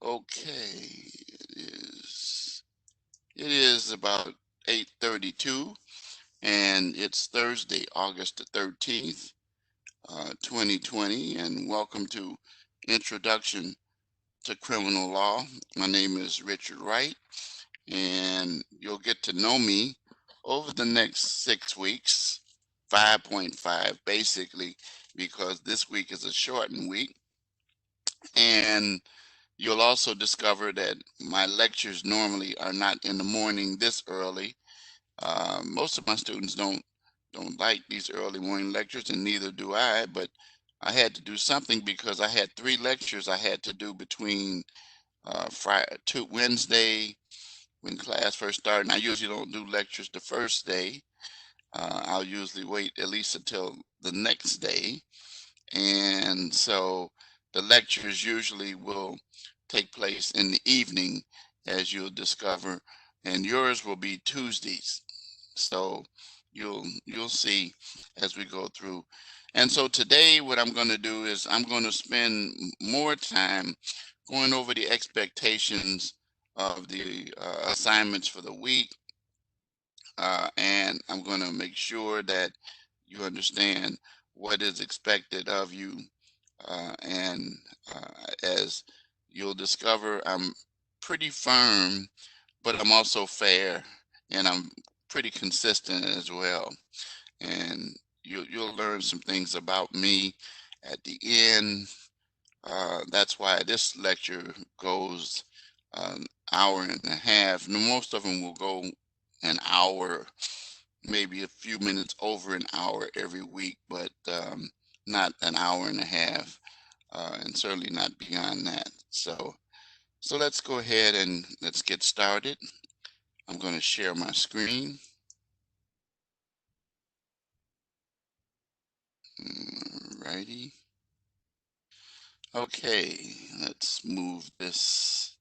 Okay, it is about 8:32 and it's Thursday, August the 13th, 2020, and welcome to Introduction to Criminal Law. My name is Richard Wright, and you'll get to know me over the next 6 weeks, 5.5 basically, because this week is a shortened week. And you'll also discover that my lectures normally are not in the morning this early. Most of my students don't like these early morning lectures, and neither do I. But I had to do something because I had 3 lectures I had to do between Friday to Wednesday when class first started. And I usually don't do lectures the first day. I'll usually wait at least until the next day, and so the lectures usually will take place in the evening, as you'll discover, and yours will be Tuesdays. So you'll see as we go through. And so today what I'm going to do is I'm going to spend more time going over the expectations of the assignments for the week, and I'm going to make sure that you understand what is expected of you. And as you'll discover, I'm pretty firm, but I'm also fair, and I'm pretty consistent as well. And you'll learn some things about me at the end. That's why this lecture goes an hour and a half. Most of them will go an hour, maybe a few minutes over an hour every week, but not an hour and a half, and certainly not beyond that. So let's go ahead and let's get started. I'm going to share my screen. Righty. Okay, let's move this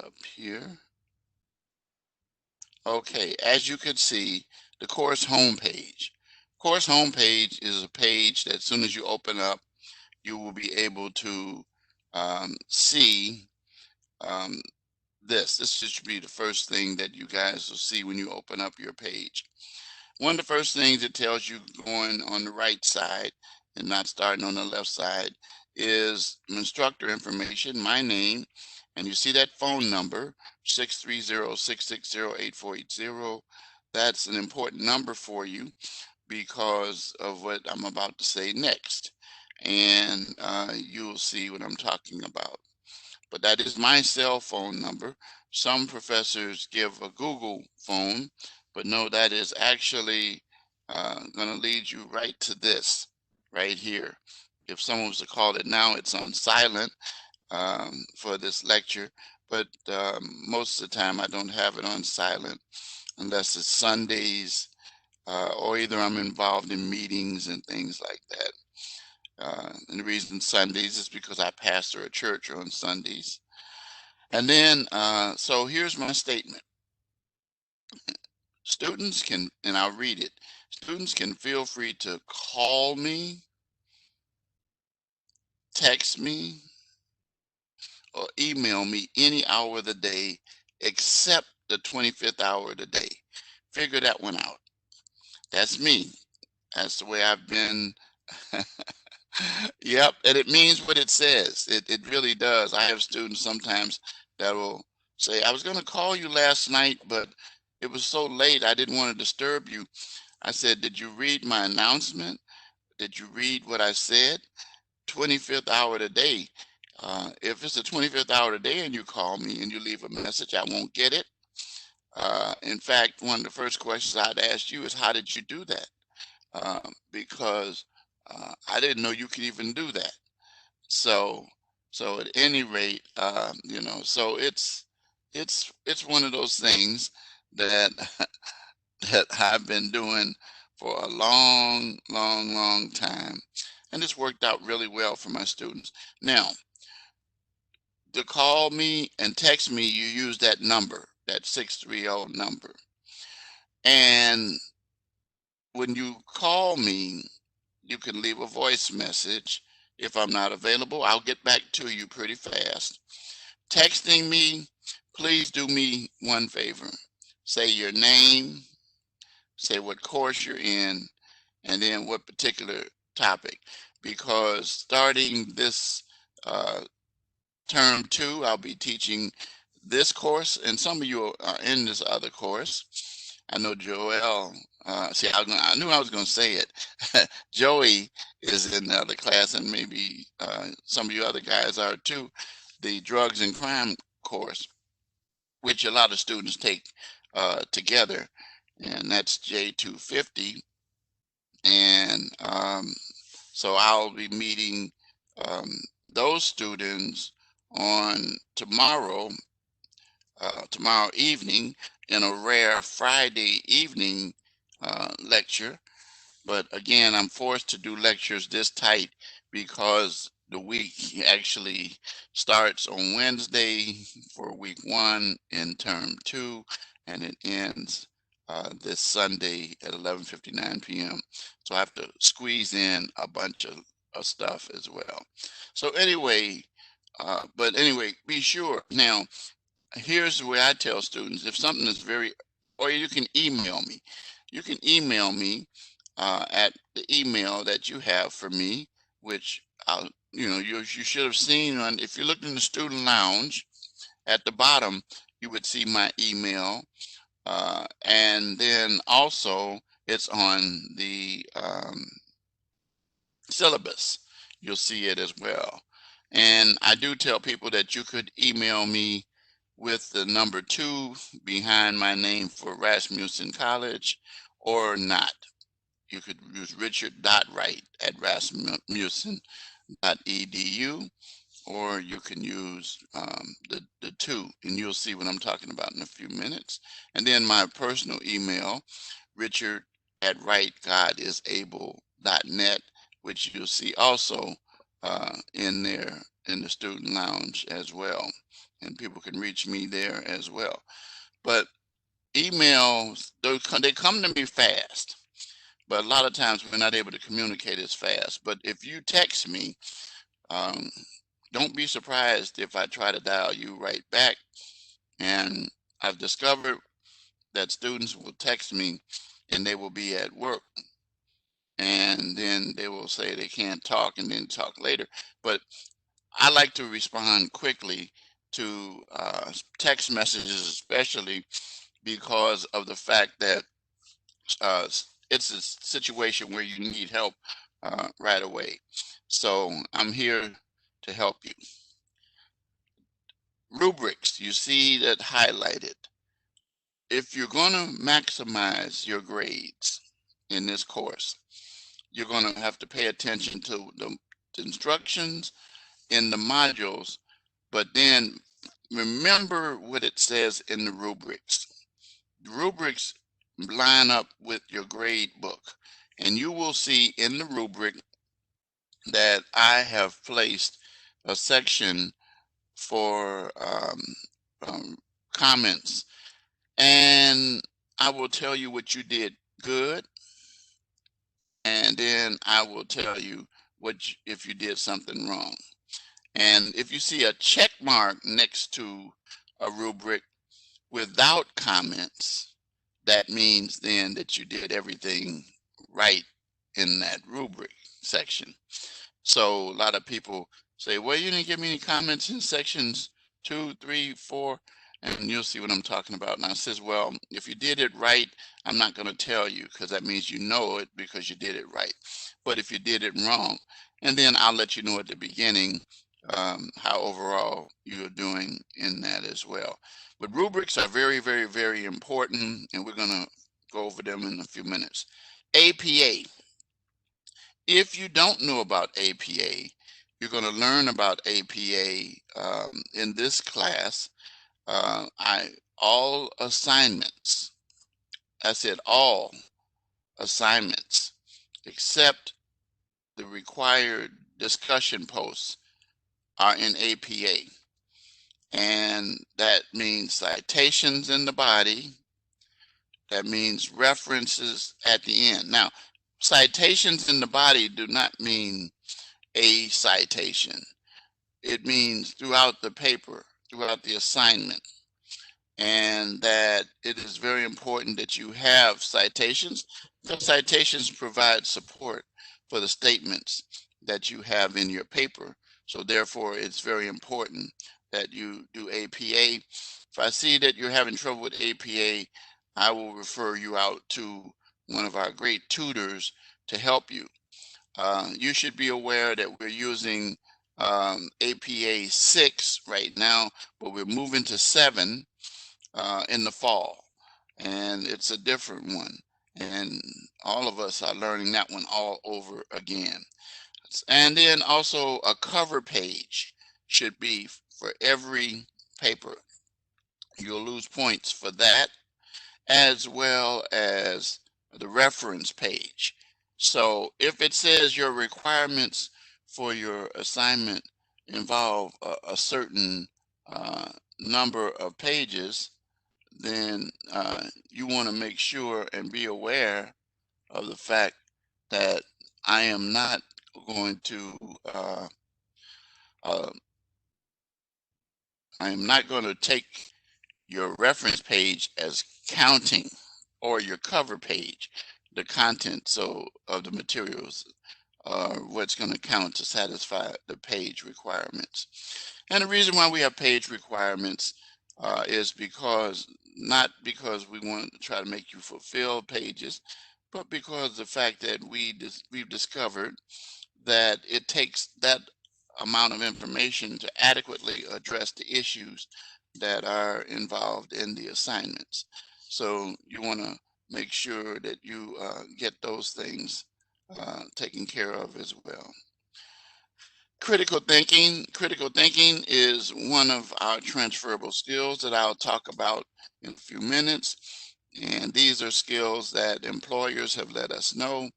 up here. Okay, as you can see, the course homepage. Course homepage is a page that as soon as you open up, you will be able to see um, this. This should be the first thing that you guys will see when you open up your page. One of the first things it tells you going on the right side and not starting on the left side is instructor information, my name, and you see that phone number, 630-660-8480. That's an important number for you because of what I'm about to say next. And you'll see what I'm talking about. But that is my cell phone number. Some professors give a Google phone, but no, that is actually going to lead you right to this right here. If someone was to call it now, it's on silent for this lecture, but most of the time I don't have it on silent unless it's Sundays, or either I'm involved in meetings and things like that. And the reason Sundays is because I pastor a church on Sundays. And then, so here's my statement. Students can, and I'll read it, students can feel free to call me, text me, or email me any hour of the day except the 25th hour of the day. Figure that one out. That's me. That's the way I've been. Yep, and it means what it says. It really does. I have students sometimes that will say, I was going to call you last night, but it was so late, I didn't want to disturb you. I said, did you read my announcement? Did you read what I said? 25th hour of the day. If it's the 25th hour of the day and you call me and you leave a message, I won't get it. In fact, one of the first questions I'd ask you is, how did you do that? Because I didn't know you could even do that. So, so at any rate, so it's one of those things that that I've been doing for a long, long, long time, and it's worked out really well for my students. Now, to call me and text me, you use that number, that 630 number, and when you call me, you can leave a voice message. if I'm not available. I'll get back to you pretty fast. Texting me, please do me one favor. Say your name, say what course you're in, and then what particular topic. Because starting this term 2, I'll be teaching this course, and some of you are in this other course. I know Joel, I knew I was going to say it. Joey is in the other class, and maybe some of you other guys are too. The drugs and crime course, which a lot of students take together, and that's J250. And so I'll be meeting um, those students on tomorrow evening in a rare Friday evening lecture. But again, I'm forced to do lectures this tight because the week actually starts on Wednesday for week 1 in term 2, and it ends this Sunday at 11:59 p.m. So I have to squeeze in a bunch of stuff as well. So anyway, be sure. Now, here's the way I tell students: if something is or you can email me. You can email me at the email that you have for me, which you should have seen on. If you looked in the student lounge at the bottom, you would see my email, and then also it's on the syllabus. You'll see it as well. And I do tell people that you could email me with the number 2 behind my name for Rasmussen College, or not. You could use Richard.Wright at Rasmussen.edu, or you can use the 2, and you'll see what I'm talking about in a few minutes. And then my personal email, Richard@WrightGodIsAble.net, which you'll see also in there in the student lounge as well. And people can reach me there as well. But emails, they come to me fast, but a lot of times we're not able to communicate as fast. But if you text me, um, don't be surprised if I try to dial you right back. And I've discovered that students will text me and they will be at work, and then they will say they can't talk and then talk later. But I like to respond quickly to text messages, especially because of the fact that it's a situation where you need help right away. So I'm here to help you. Rubrics, you see that highlighted. If you're going to maximize your grades in this course, you're going to have to pay attention to the instructions in the modules, but then remember what it says in the rubrics. The rubrics line up with your grade book, and you will see in the rubric that I have placed a section for comments, and I will tell you what you did good, and then I will tell you if you did something wrong. And if you see a check mark next to a rubric without comments, that means then that you did everything right in that rubric section. So a lot of people say, well, you didn't give me any comments in sections 2, 3, 4, and you'll see what I'm talking about. And I says, well, if you did it right, I'm not going to tell you, because that means you know it because you did it right. But if you did it wrong, and then I'll let you know at the beginning how overall you're doing in that as well. But rubrics are very, very, very important, and we're going to go over them in a few minutes. APA. If you don't know about APA, you're going to learn about APA in this class. All assignments, I said all assignments, except the required discussion posts, are in APA. And that means citations in the body. That means references at the end. Now, citations in the body do not mean a citation. It means throughout the paper, throughout the assignment, and that it is very important that you have citations, because citations provide support for the statements that you have in your paper. So therefore, it's very important that you do APA. If I see that you're having trouble with APA, I will refer you out to one of our great tutors to help you. You should be aware that we're using APA 6 right now, but we're moving to 7 in the fall, and it's a different one. And all of us are learning that one all over again. And then also a cover page should be for every paper. You'll lose points for that, as well as the reference page. So if it says your requirements for your assignment involve a certain number of pages, then you want to make sure and be aware of the fact that I am not going to uh, uh, I am not going to take your reference page as counting, or your cover page, the content so of the materials, what's going to count to satisfy the page requirements. And the reason why we have page requirements is because, not because we want to try to make you fulfill pages, but because the fact that we've discovered that it takes that amount of information to adequately address the issues that are involved in the assignments. So you want to make sure that you get those things taken care of as well. Critical thinking is one of our transferable skills that I'll talk about in a few minutes. And these are skills that employers have let us know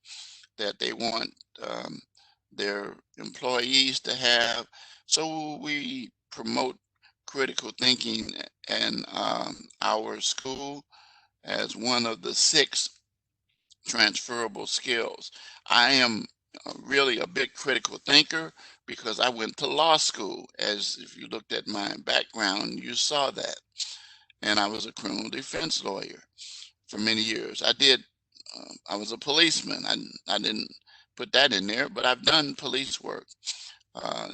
that they want um, their employees to have. So we promote critical thinking in our school as one of the 6 transferable skills. I am really a big critical thinker because I went to law school. As if you looked at my background, you saw that. And I was a criminal defense lawyer for many years. I was a policeman. I didn't put that in there, but I've done police work,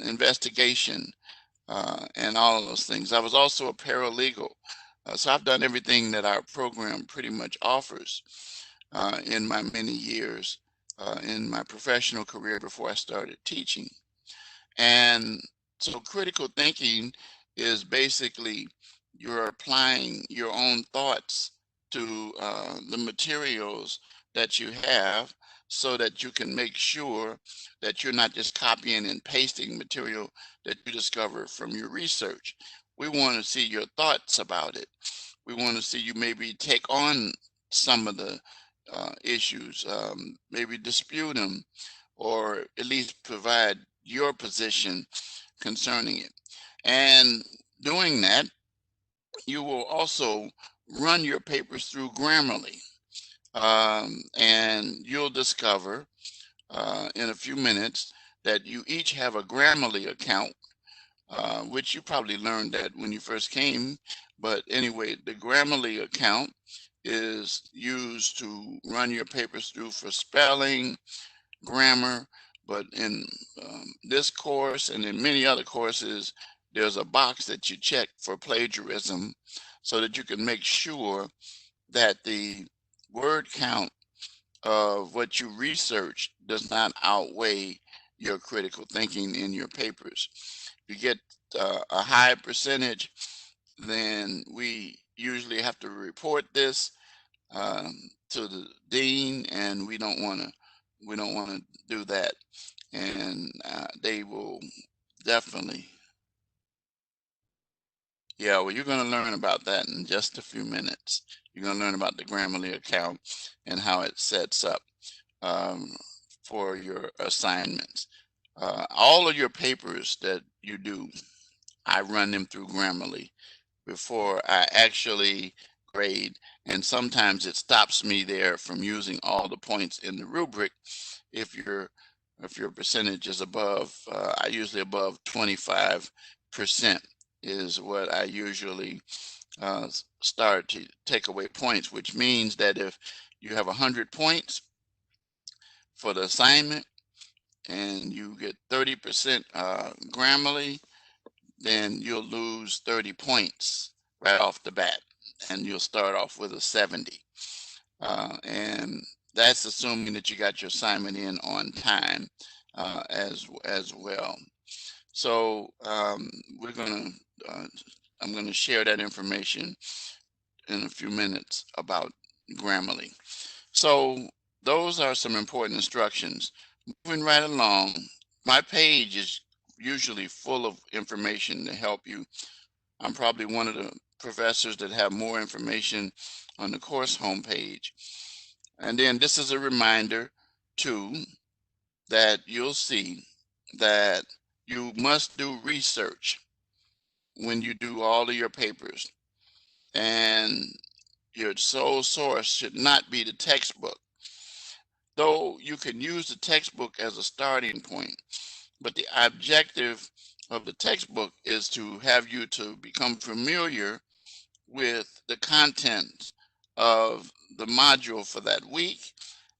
investigation, and all of those things. I was also a paralegal. So I've done everything that our program pretty much offers in my many years in my professional career before I started teaching. And so critical thinking is basically you're applying your own thoughts to the materials that you have, so that you can make sure that you're not just copying and pasting material that you discover from your research. We want to see your thoughts about it. We want to see you maybe take on some of the issues, maybe dispute them, or at least provide your position concerning it. And doing that, you will also run your papers through Grammarly. And you'll discover in a few minutes that you each have a Grammarly account, which you probably learned that when you first came. But anyway, the Grammarly account is used to run your papers through for spelling, grammar. But in this course and in many other courses, there's a box that you check for plagiarism, so that you can make sure that the word count of what you research does not outweigh your critical thinking in your papers. If you get a high percentage, then we usually have to report this to the dean, and we don't want to do that. And they will definitely, yeah, well, you're going to learn about that in just a few minutes. You're going to learn about the Grammarly account and how it sets up um, for your assignments. All of your papers that you do, I run them through Grammarly before I actually grade. And sometimes it stops me there from using all the points in the rubric if you're if your percentage is above, I usually above 25% is what I usually start to take away points, which means that if you have 100 points for the assignment and you get 30% Grammarly, then you'll lose 30 points right off the bat, and you'll start off with a 70. And that's assuming that you got your assignment in on time as well. So we're gonna I'm gonna share that information in a few minutes about Grammarly. So those are some important instructions. Moving right along, my page is usually full of information to help you. I'm probably one of the professors that have more information on the course homepage. And then this is a reminder too that you'll see that you must do research when you do all of your papers. And your sole source should not be the textbook. Though you can use the textbook as a starting point, but the objective of the textbook is to have you to become familiar with the content of the module for that week,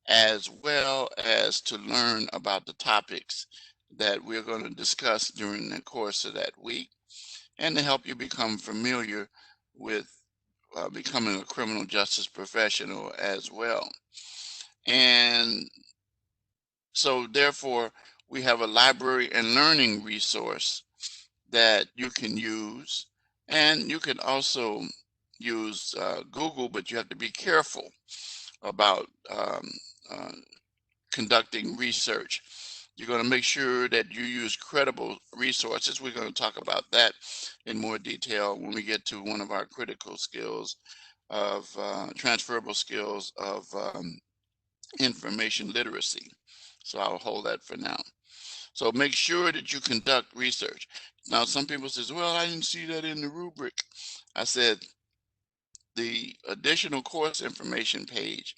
as well as to learn about the topics that we're going to discuss during the course of that week, and to help you become familiar with becoming a criminal justice professional as well. And so therefore, we have a library and learning resource that you can use. And you can also use Google, but you have to be careful about conducting research. You're going to make sure that you use credible resources. We're going to talk about that in more detail when we get to one of our critical skills of transferable skills of information literacy. So I'll hold that for now. So make sure that you conduct research. Now, some people says, well, I didn't see that in the rubric. I said, the additional course information page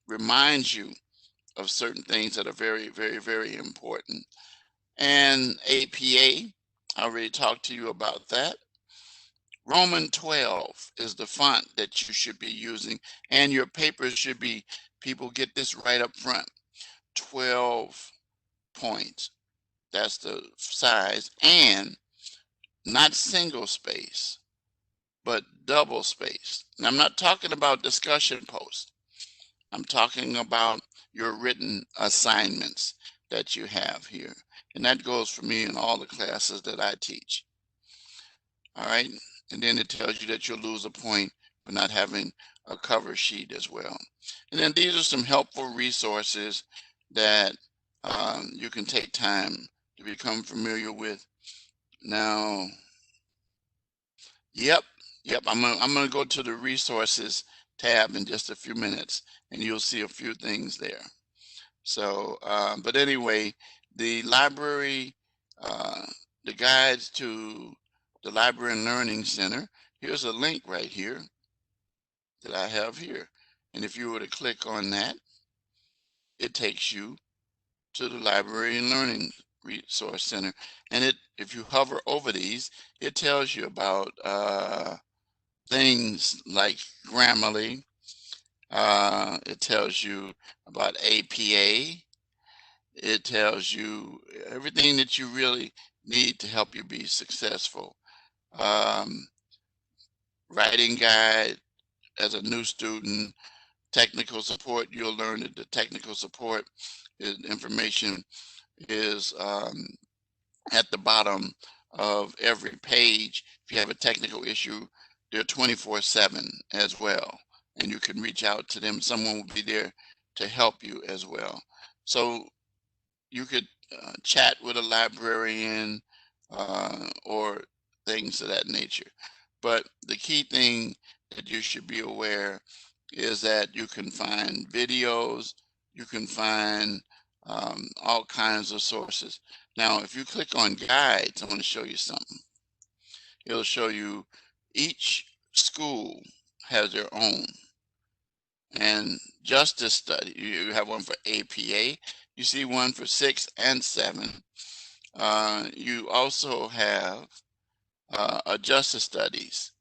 reminds you of certain things that are very, very, very important. And APA, I already talked to you about that. Roman 12 is the font that you should be using, and your papers should be, people get this right up front, 12 points. That's the size, and not single space, but double space. Now, I'm not talking about discussion posts. I'm talking about your written assignments that you have here. And that goes for me in all the classes that I teach. All right. And then it tells you that you'll lose a point for not having a cover sheet as well. And then these are some helpful resources that you can take time to become familiar with. Now, yep, I'm gonna go to the resources tab in just a few minutes, and you'll see a few things there. So, but anyway, the library, the guides to the Library and Learning Center. Here's a link right here that I have here, and if you were to click on that, it takes you to the Library and Learning Resource Center. And if you hover over these, it tells you about things like Grammarly. It tells you about APA. It tells you everything that you really need to help you be successful. Writing guide as a new student, technical support, you'll learn that the technical support information is at the bottom of every page. If you have a technical issue, they're 24/7 as well, and you can reach out to them. Someone will be there to help you as well. So you could chat with a librarian or things of that nature. But the key thing that you should be aware is that you can find videos, you can find all kinds of sources. Now, if you click on guides, I want to show you something. It'll show you each school has their own. And justice study, you have one for APA, You see one for 6 and 7. You also have adjusted studies.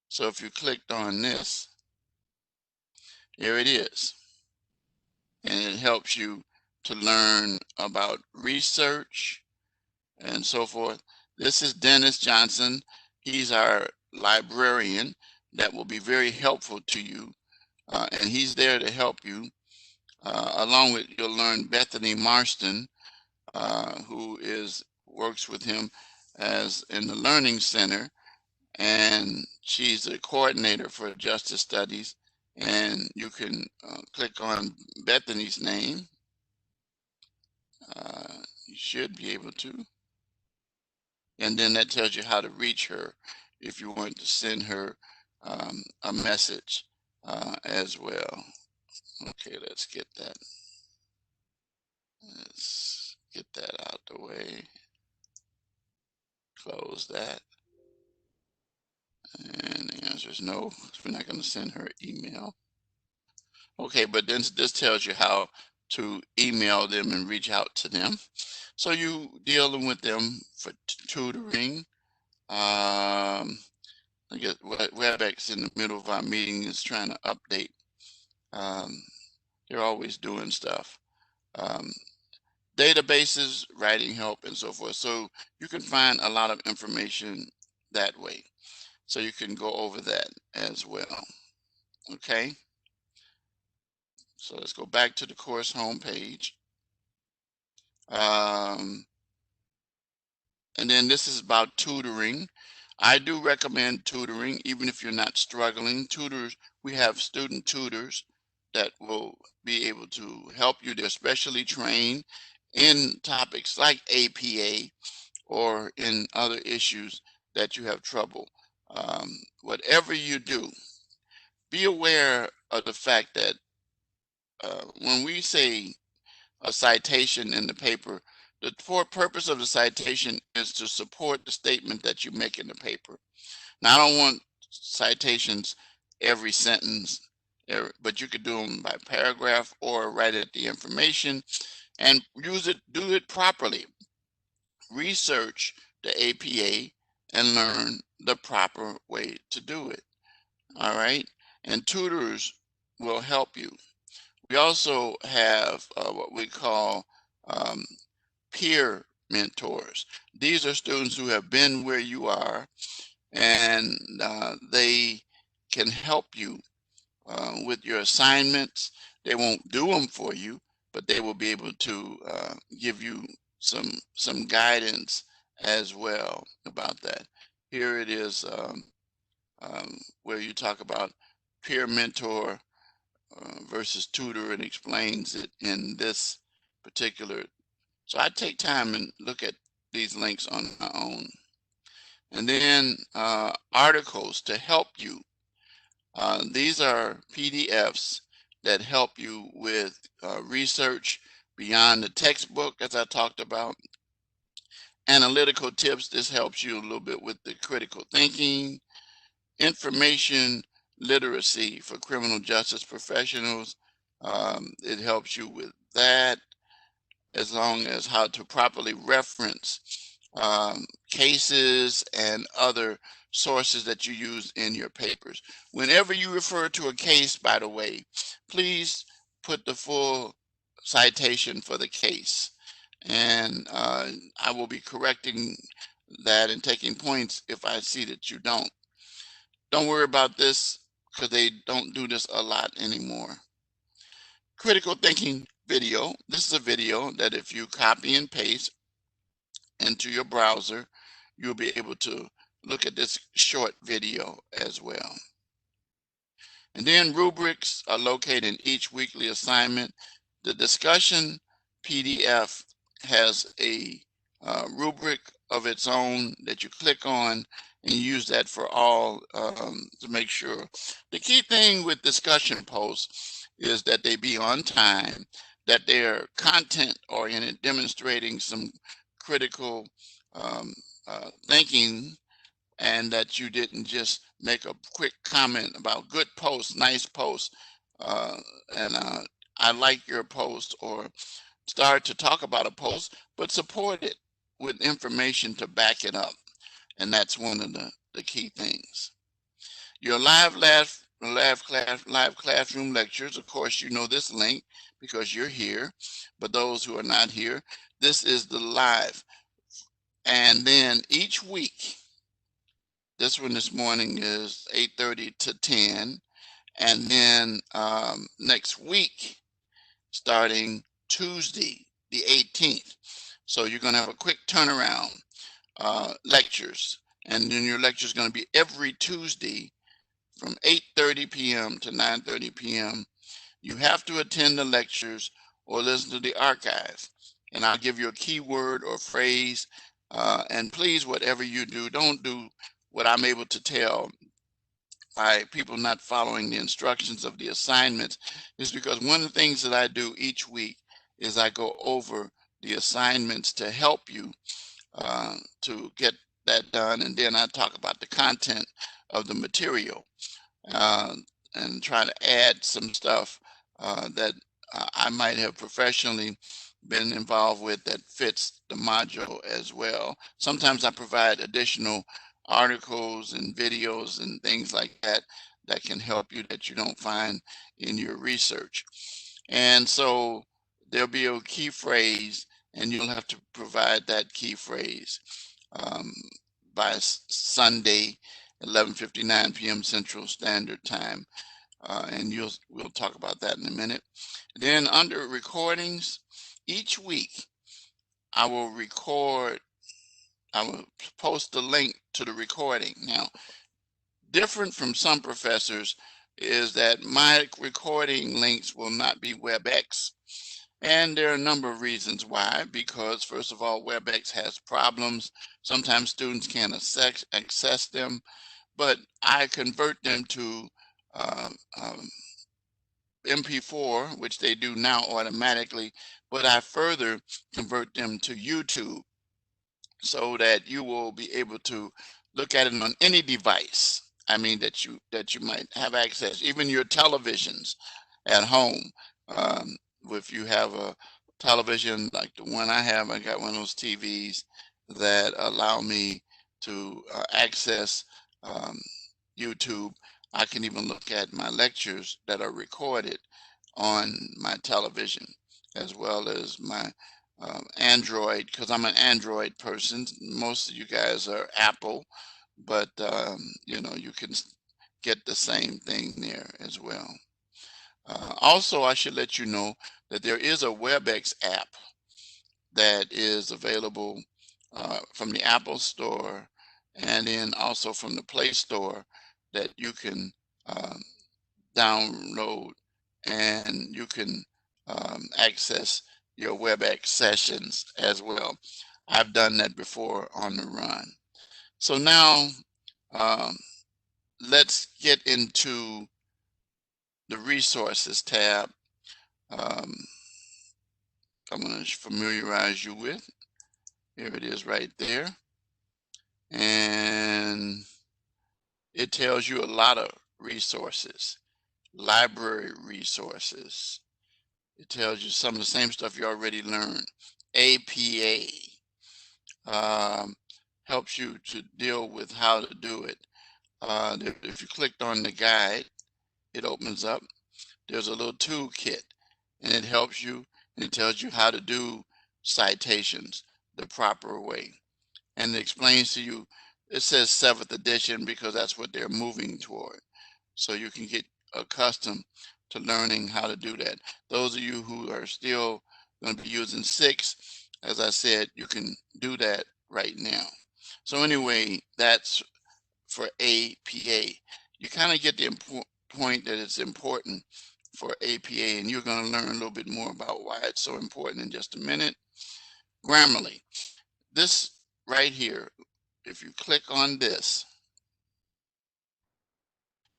So if you clicked on this, here it is. And it helps you to learn about research and so forth. This is Dennis Johnson. He's our librarian that will be very helpful to you. And he's there to help you. Along with, you'll learn Bethany Marston, who works with him as in the Learning Center, and she's the coordinator for Justice Studies. And you can click on Bethany's name. You should be able to. And then that tells you how to reach her if you want to send her a message as well. Okay, let's get that. Let's get that out the way. Close that. And the answer is no. We're not going to send her email. Okay, but then this tells you how to email them and reach out to them. So you dealing with them for tutoring. I guess WebEx in the middle of our meeting is trying to update. They're always doing stuff. Databases, writing help, and so forth. So you can find a lot of information that way. So you can go over that as well. Okay. So let's go back to the course homepage. And then this is about tutoring. I do recommend tutoring, even if you're not struggling. Tutors, we have student tutors that will be able to help you. They're specially trained in topics like APA or in other issues that you have trouble. Whatever you do, be aware of the fact that when we say a citation in the paper, the purpose of the citation is to support the statement that you make in the paper. Now, I don't want citations every sentence, but you could do them by paragraph or write it the information and do it properly. Research the APA and learn the proper way to do it. All right. And tutors will help you. We also have what we call peer mentors. These are students who have been where you are, and they can help you with your assignments. They won't do them for you, but they will be able to give you some guidance as well about that. Here it is where you talk about peer mentor versus tutor, and explains it in this particular. So I take time and look at these links on my own. And then articles to help you. These are PDFs that help you with research beyond the textbook, as I talked about. Analytical tips, this helps you a little bit with the critical thinking. Information literacy for criminal justice professionals. It helps you with that, as long as how to properly reference cases and other sources that you use in your papers. Whenever you refer to a case, by the way, please put the full citation for the case. And I will be correcting that and taking points if I see that you don't. Don't worry about this because they don't do this a lot anymore. Critical thinking video. This is a video that if you copy and paste into your browser, you'll be able to look at this short video as well. And then rubrics are located in each weekly assignment. The discussion PDF has a rubric of its own that you click on and use that for all to make sure. The key thing with discussion posts is that they be on time, that they're content oriented, demonstrating some critical thinking, and that you didn't just make a quick comment about good post, nice post, and I like your post, or start to talk about a post, but support it with information to back it up. And that's one of the key things. Your live classroom lectures, of course, you know this link because you're here. But those who are not here, this is the live. And then each week, this one this morning is 8:30 to 10. And then next week, starting Tuesday, the 18th. So you're going to have a quick turnaround lectures. And then your lecture is going to be every Tuesday from 8:30 p.m. to 9:30 p.m. You have to attend the lectures or listen to the archive. And I'll give you a keyword or phrase. And please, whatever you do, don't do what I'm able to tell by people not following the instructions of the assignments, is because one of the things that I do each week is I go over the assignments to help you to get that done. And then I talk about the content of the material uh, and try to add some stuff that I might have professionally been involved with that fits the module as well. Sometimes I provide additional articles and videos and things like that that can help you that you don't find in your research. And so there'll be a key phrase, and you'll have to provide that key phrase um, by Sunday, 11:59 p.m. Central Standard Time. And we'll talk about that in a minute. Then under recordings, each week I will record, I will post the link to the recording. Now, different from some professors is that my recording links will not be WebEx. And there are a number of reasons why, because first of all, WebEx has problems. Sometimes students can't access them, but I convert them to uh, um, MP4, which they do now automatically, but I further convert them to YouTube so that you will be able to look at it on any device. I mean that you might have access, even your televisions at home. Um, if you have a television like the one I have, I got one of those TVs that allow me to access um, YouTube. I can even look at my lectures that are recorded on my television, as well as my Android, because I'm an Android person. Most of you guys are Apple, but you know, you can get the same thing there as well. Also, I should let you know that there is a WebEx app that is available from the Apple Store and then also from the Play Store that you can um, download, and you can access your WebEx sessions as well. I've done that before on the run. So now um, let's get into the resources tab. um, I'm going to familiarize you with. Here it is right there. And it tells you a lot of resources, library resources. It tells you some of the same stuff you already learned. APA helps you to deal with how to do it. If you clicked on the guide, it opens up. There's a little toolkit, and it helps you, and it tells you how to do citations the proper way. And it explains to you, it says 7th edition because that's what they're moving toward. So you can get accustomed to learning how to do that. Those of you who are still going to be using 6, as I said, you can do that right now. So anyway, that's for APA. You kind of get the point that it's important for APA, and you're going to learn a little bit more about why it's so important in just a minute. Grammarly. This right here, if you click on this,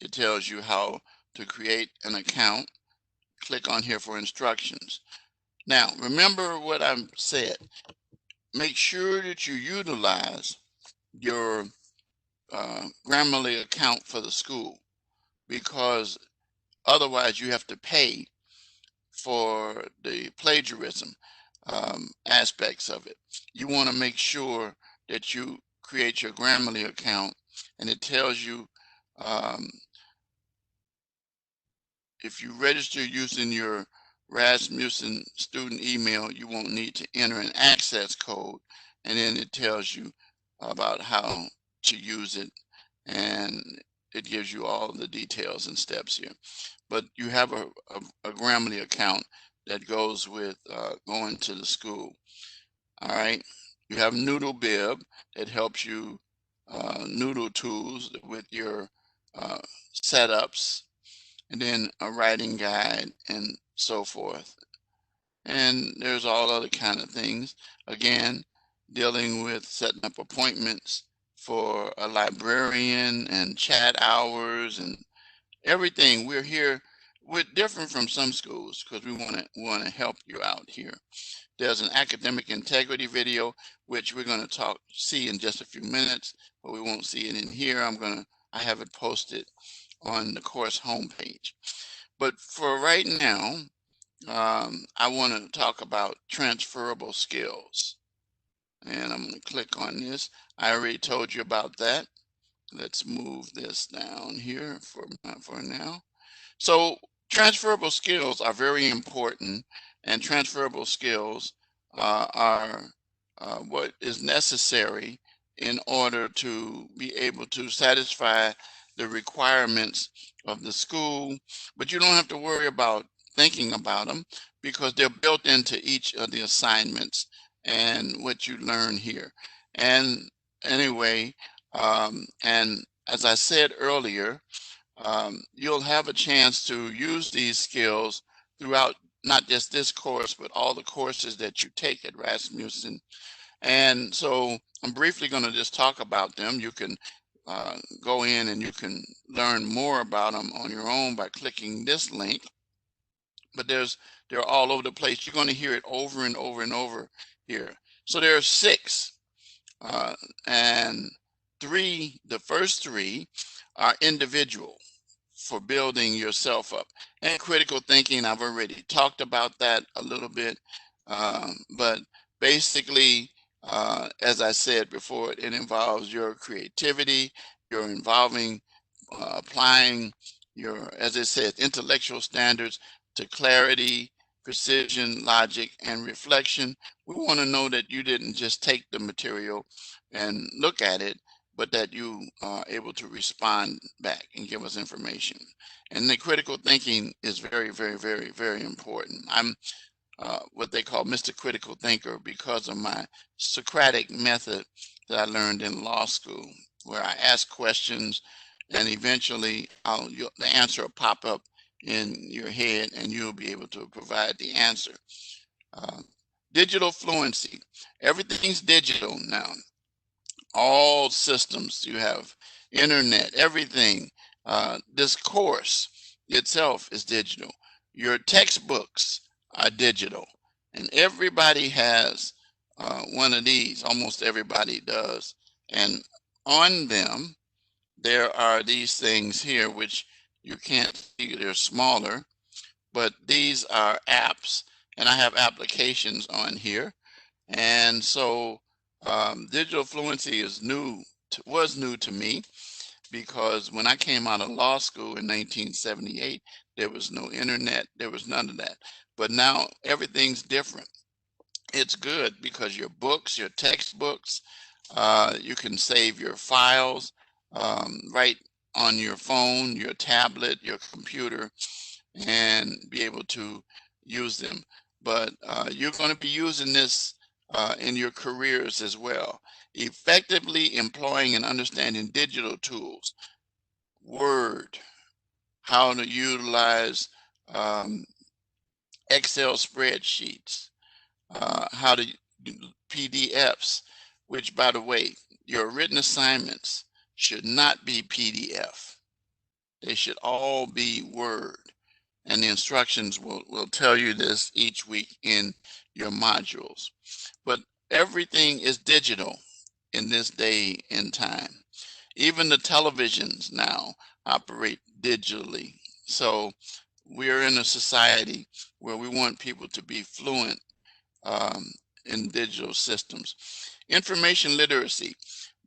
it tells you how to create an account. Click on here for instructions. Now, remember what I said. Make sure that you utilize your Grammarly account for the school, because otherwise you have to pay for the plagiarism. aspects of it. You want to make sure that you create your Grammarly account, and it tells you um, if you register using your Rasmussen student email, you won't need to enter an access code, and then it tells you about how to use it, and it gives you all the details and steps here. But you have a Grammarly account that goes with going to the school. All right. You have Noodle Bib that helps you noodle tools with your uh, setups, and then a writing guide and so forth. And there's all other kind of things. Again, dealing with setting up appointments for a librarian and chat hours and everything. We're here. We're different from some schools because we want to help you out here. There's an academic integrity video, which we're going to see in just a few minutes, but we won't see it in here. I have it posted on the course homepage. But for right now, I want to talk about transferable skills. And I'm going to click on this. I already told you about that. Let's move this down here for now. So transferable skills are very important, and transferable skills are what is necessary in order to be able to satisfy the requirements of the school. But you don't have to worry about thinking about them because they're built into each of the assignments and what you learn here. And anyway, and as I said earlier, you'll have a chance to use these skills throughout not just this course, but all the courses that you take at Rasmussen. And so I'm briefly going to just talk about them. You can go in and you can learn more about them on your own by clicking this link. But they're all over the place. You're going to hear it over and over and over here. So there are 6, uh, and the first 3 are individual for building yourself up. And critical thinking, I've already talked about that a little bit. But basically, as I said before, it involves your creativity, you're involving, applying your, as it says, intellectual standards to clarity, precision, logic, and reflection. We want to know that you didn't just take the material and look at it, but that you are able to respond back and give us information. And the critical thinking is very, very, very, very important. I'm what they call Mr. Critical Thinker because of my Socratic method that I learned in law school, where I ask questions and eventually the answer will pop up in your head and you'll be able to provide the answer. Uh, Digital fluency. Everything's digital now. All systems, you have internet, everything. This course itself is digital. Your textbooks are digital, and everybody has one of these. Almost everybody does. And on them, there are these things here, which you can't see, they're smaller, but these are apps, and I have applications on here. And so digital fluency was new to me because when I came out of law school in 1978, there was no internet, there was none of that. But now everything's different. It's good because your books, your textbooks, you can save your files right on your phone, your tablet, your computer, and be able to use them. But you're going to be using this in your careers as well. Effectively employing and understanding digital tools, Word, how to utilize um, Excel spreadsheets, how to do PDFs, which, by the way, your written assignments should not be PDF. They should all be Word. And the instructions will tell you this each week in your modules. But everything is digital in this day and time. Even the televisions now operate digitally. So we're in a society where we want people to be fluent um, in digital systems. Information literacy,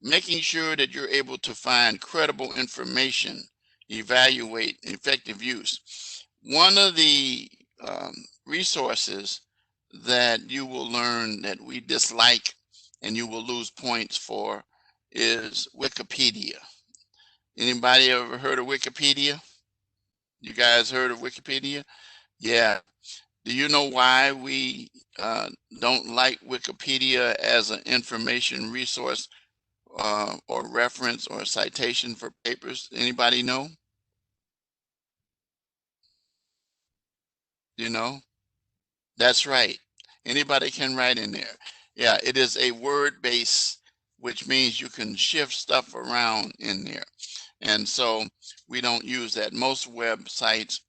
making sure that you're able to find credible information, evaluate effective use. One of the resources that you will learn that we dislike and you will lose points for is Wikipedia. Anybody ever heard of Wikipedia? You guys heard of Wikipedia? Yeah. Do you know why we uh, don't like Wikipedia as an information resource or reference or citation for papers? Anybody know? You know? That's right. Anybody can write in there. Yeah, it is a word base, which means you can shift stuff around in there. And so we don't use that. Most websites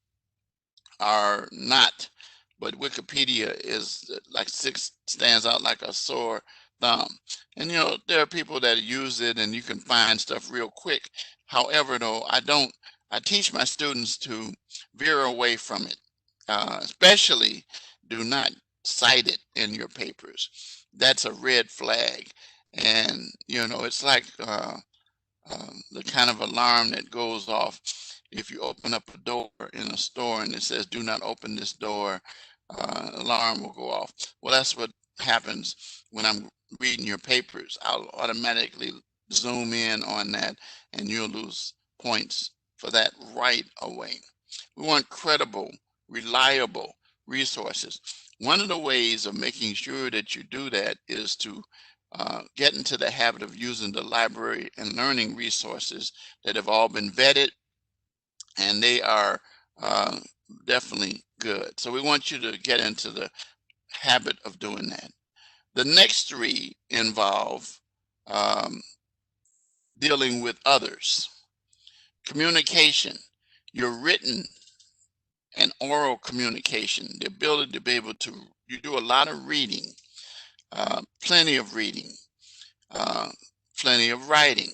are not, but Wikipedia is like six stands out like a sore thumb. And there are people that use it and you can find stuff real quick. However, though, I teach my students to veer away from it. Especially do not cite it in your papers. That's a red flag. And it's like the kind of alarm that goes off if you open up a door in a store and it says, "Do not open this door." Alarm will go off. Well, that's what happens when I'm reading your papers. I'll automatically zoom in on that, and you'll lose points for that right away. We want credible, reliable resources. One of the ways of making sure that you do that is to get into the habit of using the library and learning resources that have all been vetted, and they are uh, definitely good. So we want you to get into the habit of doing that. The next three involve um, dealing with others, communication, your written and oral communication, the ability to be able to, you do a lot of reading, plenty of reading, uh, plenty of writing,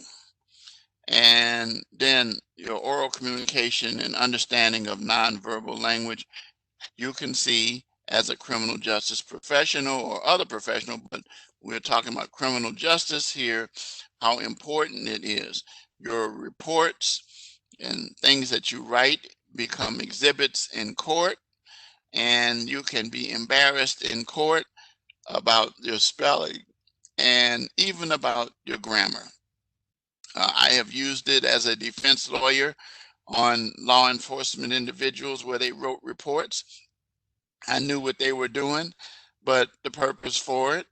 and then your oral communication and understanding of nonverbal language. You can see as a criminal justice professional or other professional, but we're talking about criminal justice here, how important it is. Your reports and things that you write become exhibits in court, and you can be embarrassed in court about your spelling and even about your grammar. I have used it as a defense lawyer on law enforcement individuals where they wrote reports. I knew what they were doing, but the purpose for it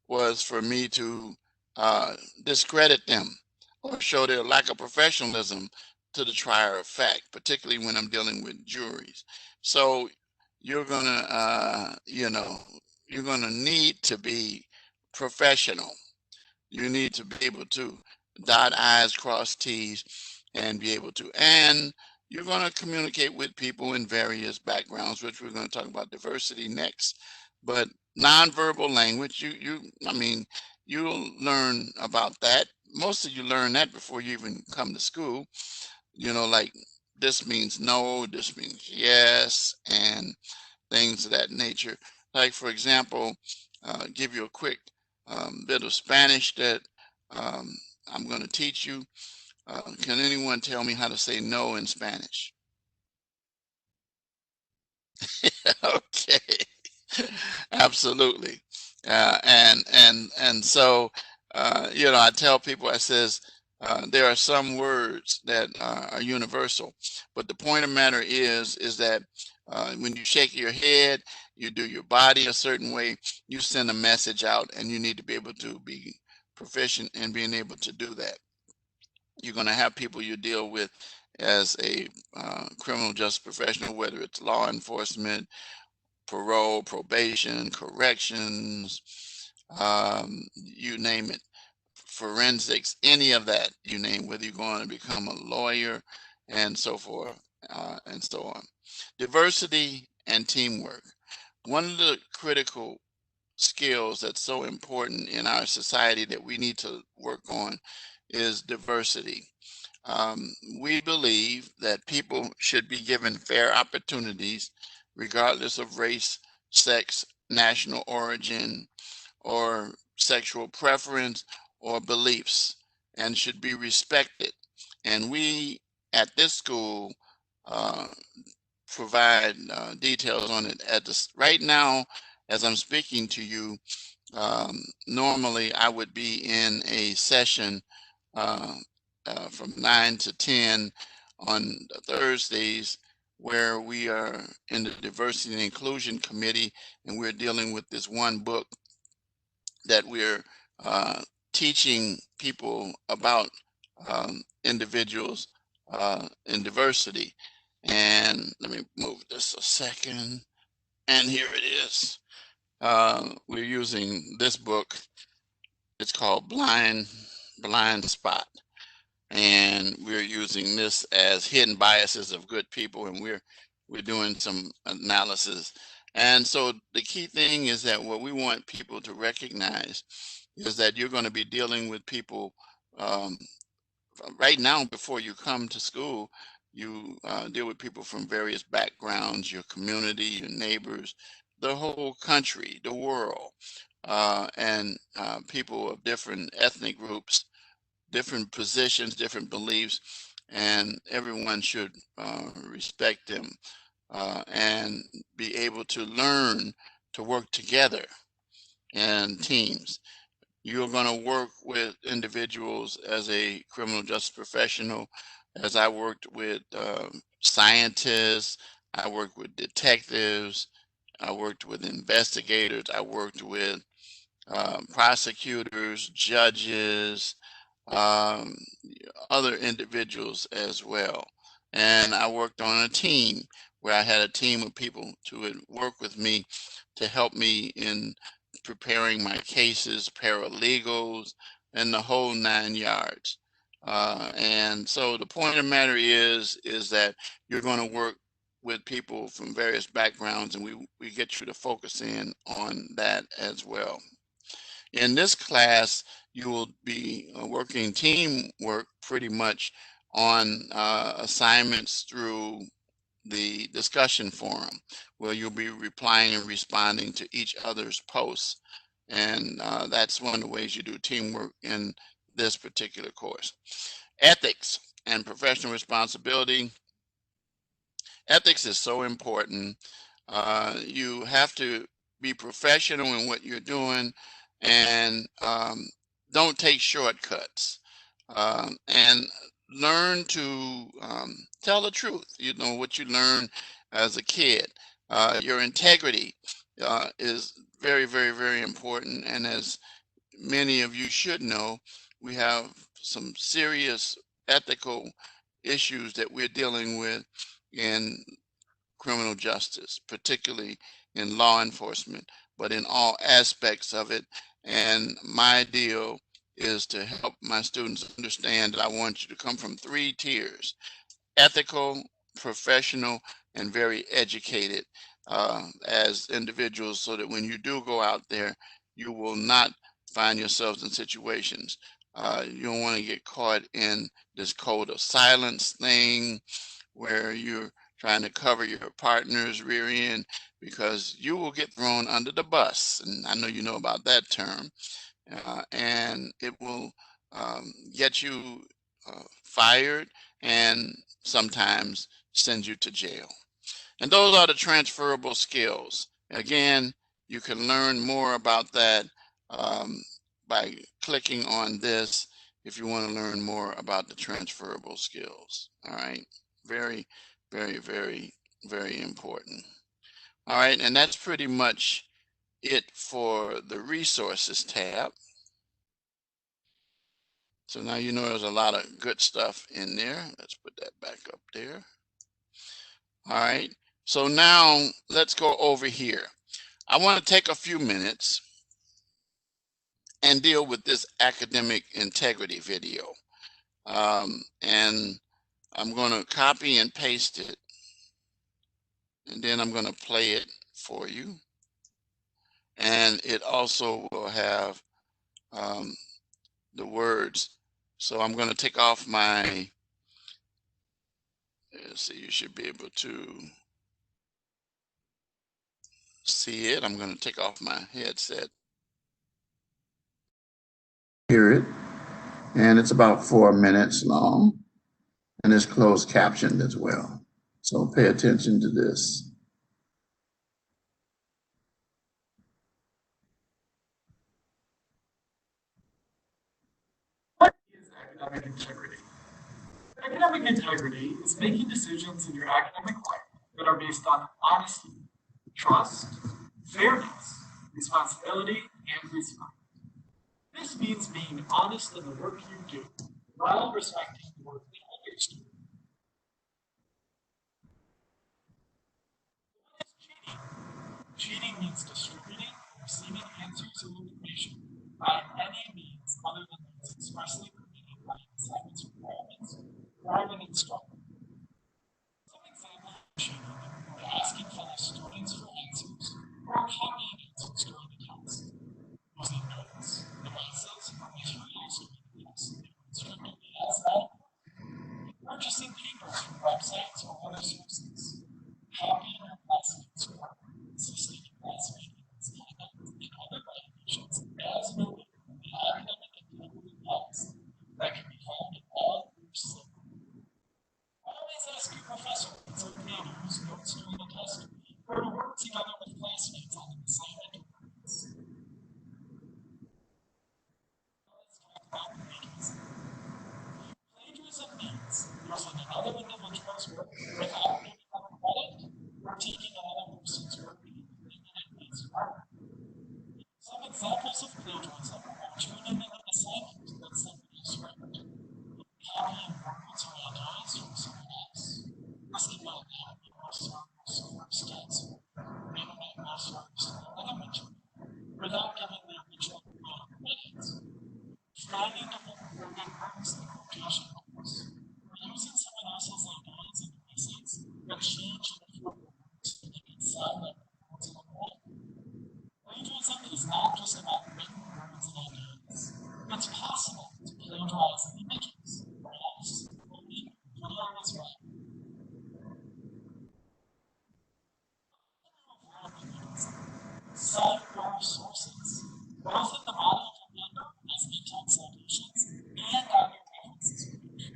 was for me to uh, discredit them or show their lack of professionalism to the trier of fact, particularly when I'm dealing with juries. So you're gonna, you're gonna need to be professional. You need to be able to dot I's, cross T's, and be able to. And you're going to communicate with people in various backgrounds, which we're going to talk about diversity next. But nonverbal language, I mean, you'll learn about that. Most of you learn that before you even come to school. Like this means no, this means yes, and things of that nature. Like, for example, give you a quick bit of Spanish that um, I'm going to teach you. Can anyone tell me how to say no in Spanish? Okay, absolutely. And so, I tell people, I says, there are some words that are universal, but the point of matter is that when you shake your head, you do your body a certain way, you send a message out, and you need to be able to be proficient in being able to do that. You're going to have people you deal with as a criminal justice professional, whether it's law enforcement, parole, probation, corrections, you name it, forensics, any of that, you name, whether you're going to become a lawyer and so forth and so on. Diversity and teamwork. One of the critical skills that's so important in our society that we need to work on is diversity. We believe that people should be given fair opportunities regardless of race, sex, national origin or sexual preference or beliefs, and should be respected. And we at this school uh, provide details on it. Right now, as I'm speaking to you, normally I would be in a session uh, from 9 to 10 on Thursdays, where we are in the Diversity and Inclusion Committee, and we're dealing with this one book that we're uh, teaching people about individuals in diversity. And let me move this a second. And here it is. We're using this book. It's called Blind Spot. And we're using this as hidden biases of good people, and we're doing some analysis. And so the key thing is that what we want people to recognize is that you're going to be dealing with people um, right now. Before you come to school, you deal with people from various backgrounds, your community, your neighbors, the whole country, the world, and people of different ethnic groups, different positions, different beliefs, and everyone should respect them and be able to learn to work together in teams. You're going to work with individuals as a criminal justice professional, as I worked with scientists, I worked with detectives, I worked with investigators, I worked with prosecutors, judges, um, other individuals as well. And I worked on a team where I had a team of people to work with me to help me in preparing my cases, paralegals, and the whole 9 yards. And so the point of the matter is that you're going to work with people from various backgrounds, and we get you to focus in on that as well. In this class, you will be working teamwork pretty much on assignments through the discussion forum, where you'll be replying and responding to each other's posts. And that's one of the ways you do teamwork in this particular course. Ethics and professional responsibility. Ethics is so important. You have to be professional in what you're doing, and don't take shortcuts. And learn to tell the truth. You know what you learn as a kid. Your integrity is very, very, very important. And as many of you should know, we have some serious ethical issues that we're dealing with in criminal justice, particularly in law enforcement, but in all aspects of it. And my deal is to help my students understand that I want you to come from 3 tiers: ethical, professional, and very educated as individuals, so that when you do go out there, you will not find yourselves in situations. You don't want to get caught in this code of silence thing where you're trying to cover your partner's rear end, because you will get thrown under the bus. And I know you know about that term. And it will get you fired and sometimes send you to jail. And those are the transferable skills. Again, you can learn more about that um, by clicking on this if you want to learn more about the transferable skills. All right. Very, very, very, very important. All right. And that's pretty much it for the resources tab. So now you know there's a lot of good stuff in there. Let's put that back up there. All right. So now let's go over here. I want to take a few minutes and deal with this academic integrity video. And I'm going to copy and paste it, and then I'm going to play it for you. And it also will have the words. So I'm going to take off my, let's see, you should be able to see it. I'm going to take off my headset. Hear it, and it's about 4 minutes long, and it's closed captioned as well. So pay attention to this. What is academic integrity? Academic integrity is making decisions in your academic life that are based on honesty, trust, fairness, responsibility, and respect. This means being honest in the work you do while respecting the work that others do. What is cheating? Cheating means distributing or receiving answers or information by any means other than those expressly permitted by assignments requirements or an instructor. Some examples of cheating include asking fellow students for answers or copying answers during the test, using notes, devices, or materials during the test that were strictly as adequate, purchasing papers from websites or other sources, copying your classmates' work, assisting in classmate misconduct, and other violations as noted in the academic integrity policy that can be found in all your syllabus. Always ask your professor if it's okay to use notes during the test or to work together with classmates on an assignment or quiz. Let's talk about plagiarism. Plagiarism means using another individual's work without giving them credit or taking another person's work and putting it at face value. Some examples of plagiarism are turning in an assignment that somebody has written, copying words or ideas from someone else, listing out happy resource or stats or internet resource or other material without giving the original creator credit, finding different recorded works like quotation marks, or using someone else's ideas and devices but change the form of words to make it sound like the words in the poem. Plagiarism is not just about written words and ideas. It's possible to plagiarize images, graphs, coding, video as well. Cite your sources, both in the body of your paper as detailed citations and on your references page.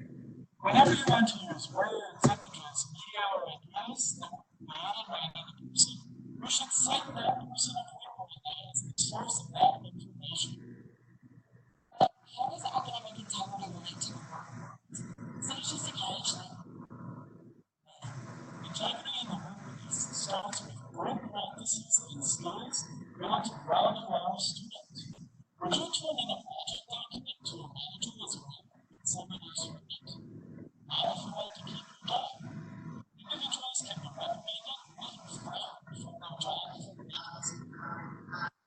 Whenever you want to use words, images, media, or ideas that were created by another person, you should cite that person of record as the source of that information. How does academic integrity relate to the work world? So it's just occasionally. Integrity in the work release starts with work practices and skills built while you are a student. Would you turn in a project document to a manager as a record when somebody is submit? Not if you want to keep your job. Individuals can be reprimanded or even fired from their job for plagiarism.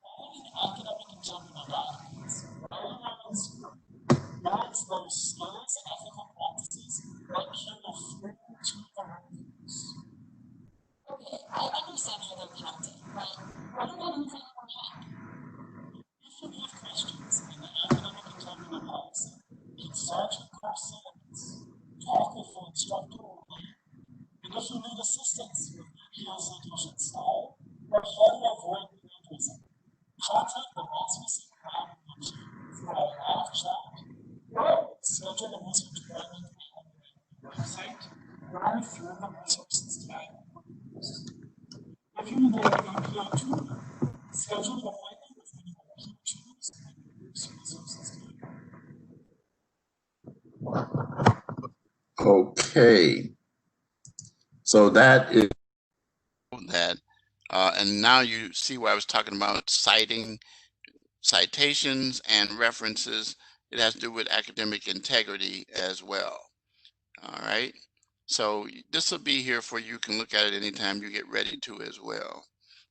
Following academic integrity documents while you are in school builds those skills and ethical practices that carry through to the workforce. Okay, I understand how they're counted, but what about inside your head? If you have questions in the academic integrity policy, consult your course syllabus, talk with your instructor or lead, and if you need assistance with EPA citation style or how to avoid plagiarism, contact the Rasmussen collaboration through our live chat or schedule a research appointment on the website or through the resources tab. If you would like APA tutoring, schedule an appointment with one of our peer tutors on the resources tab. Okay. So that is That, and now you see where I was talking about citing, citations, and references. It has to do with academic integrity as well. All right. So this will be here for you. You can look at it anytime you get ready to as well.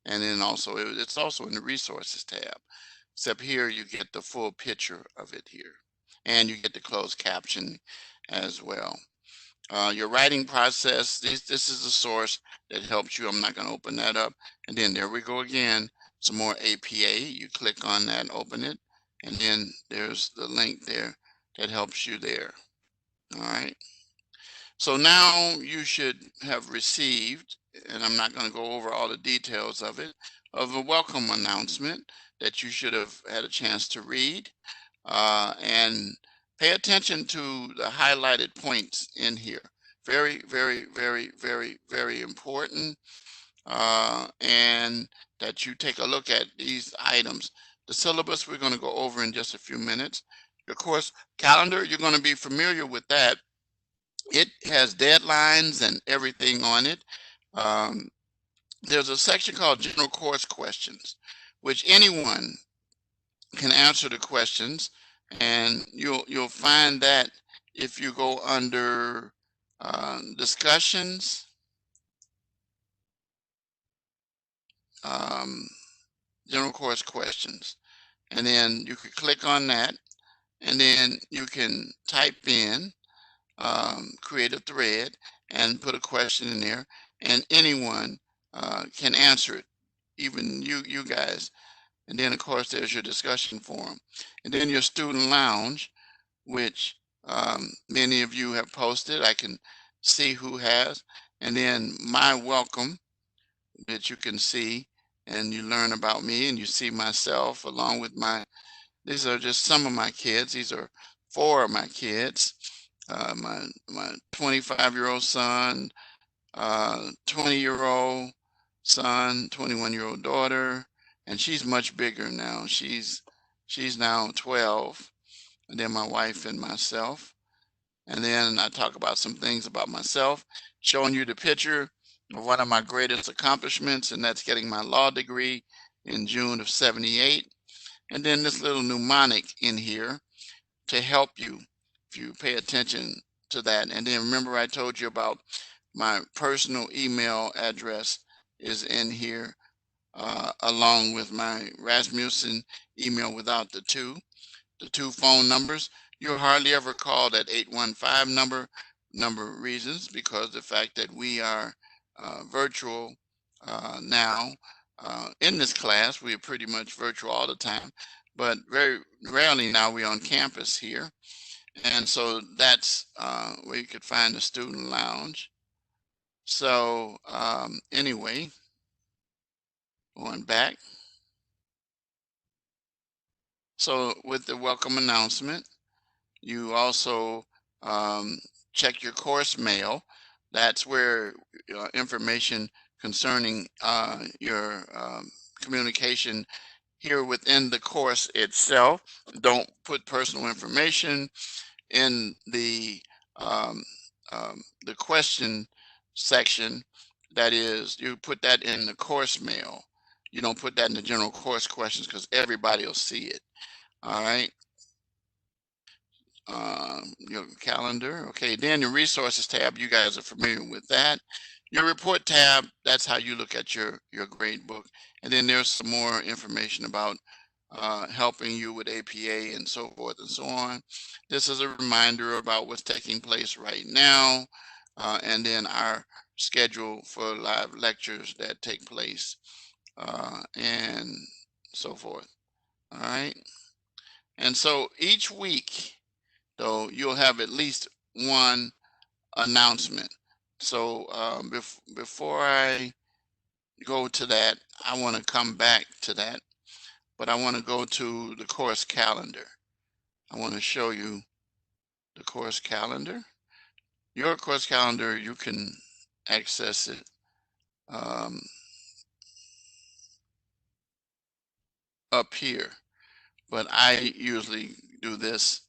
And then also, it's also in the resources tab. Except here, you get the full picture of it here. And you get the closed caption as well. Your writing process, this is the source that helps you. I'm not going to open that up. And then there we go again, some more APA. You click on that and open it. And then there's the link there that helps you there. All right. So now you should have received, and I'm not going to go over all the details of it, of a welcome announcement that you should have had a chance to read. And pay attention to the highlighted points in here. Very, very, very, very, very important. And that you take a look at these items. The syllabus we're going to go over in just a few minutes. Your course calendar, you're going to be familiar with that. It has deadlines and everything on it. There's a section called General Course Questions, which anyone can answer the questions, and you'll find that if you go under discussions, um, General Course Questions, and then you could click on that, and then you can type in, create a thread, and put a question in there, and anyone can answer it, even you guys. And then, of course, there's your discussion forum. And then your student lounge, which many of you have posted. I can see who has. And then my welcome, that you can see, and you learn about me, and you see myself along with these are just some of my kids. These are 4 of my kids. My 25-year-old son, 20-year-old son, 21-year-old daughter, and she's much bigger now. She's now 12, and then my wife and myself. And then I talk about some things about myself, showing you the picture of one of my greatest accomplishments, and that's getting my law degree in June of '78. And then this little mnemonic in here to help you if you pay attention to that. And then remember I told you about my personal email address is in here, along with my Rasmussen email without the two phone numbers. You'll hardly ever call that 815 number reasons, because the fact that we are virtual now. In this class, we are pretty much virtual all the time, but very rarely now we're on campus here. And so that's where you could find the student lounge. So anyway, going back. So with the welcome announcement, you also check your course mail. That's where information concerning your communication here within the course itself. Don't put personal information in um, the question section. That is, you put that in the course mail. You don't put that in the general course questions, because everybody will see it. All right. Your calendar. Okay, then your resources tab, you guys are familiar with that. Your report tab, that's how you look at your grade book. And then there's some more information about helping you with APA and so forth and so on. This is a reminder about what's taking place right now, and then our schedule for live lectures that take place, and so forth. All right. And so each week, though, you'll have at least one announcement. So before I go to that, I want to come back to that, but I want to go to the course calendar. I want to show you the course calendar. Your course calendar, you can access it um, up here, but I usually do this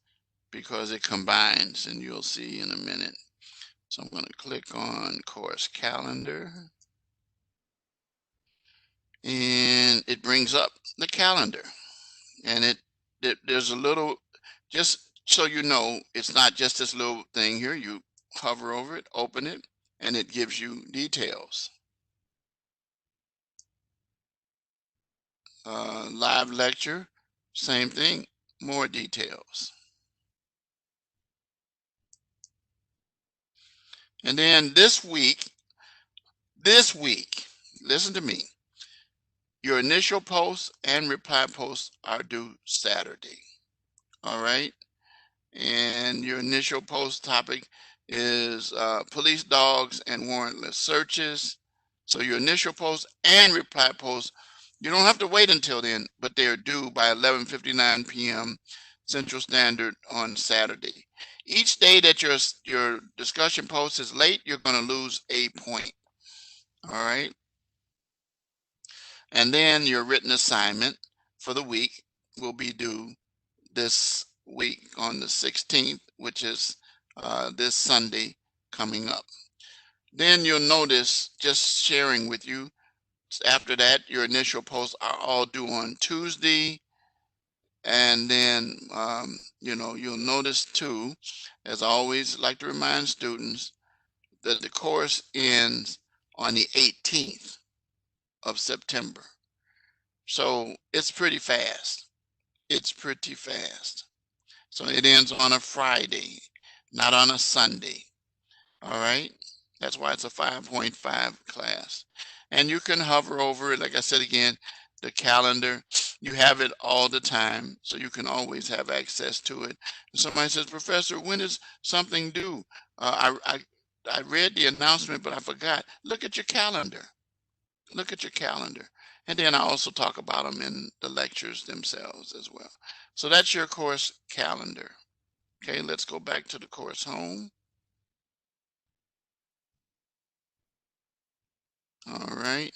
because it combines, and you'll see in a minute. So I'm going to click on course calendar, and it brings up the calendar. And there's a little, just so you know, it's not just this little thing here. You hover over it, open it, and it gives you details. Live lecture, same thing, more details. And then this week, listen to me. Your initial posts and reply posts are due Saturday. All right. And your initial post topic is police dogs and warrantless searches. So your initial post and reply post You don't have to wait until then, but they're due by 11:59 p.m. Central Standard on Saturday. Each day that your discussion post is late, you're going to lose a point. All right. And then your written assignment for the week will be due this week on the 16th, which is this Sunday coming up. Then you'll notice, just sharing with you, after that, your initial posts are all due on Tuesday. And then, you'll notice too, as I always like to remind students, that the course ends on the 18th of September. So it's pretty fast. It's pretty fast. So it ends on a Friday, not on a Sunday. All right. That's why it's a 5.5 class. And you can hover over it. Like I said again, the calendar, you have it all the time. So you can always have access to it. And somebody says, Professor, when is something due? I read the announcement, but I forgot. Look at your calendar. Look at your calendar. And then I also talk about them in the lectures themselves as well. So that's your course calendar. Okay, let's go back to the course home. All right.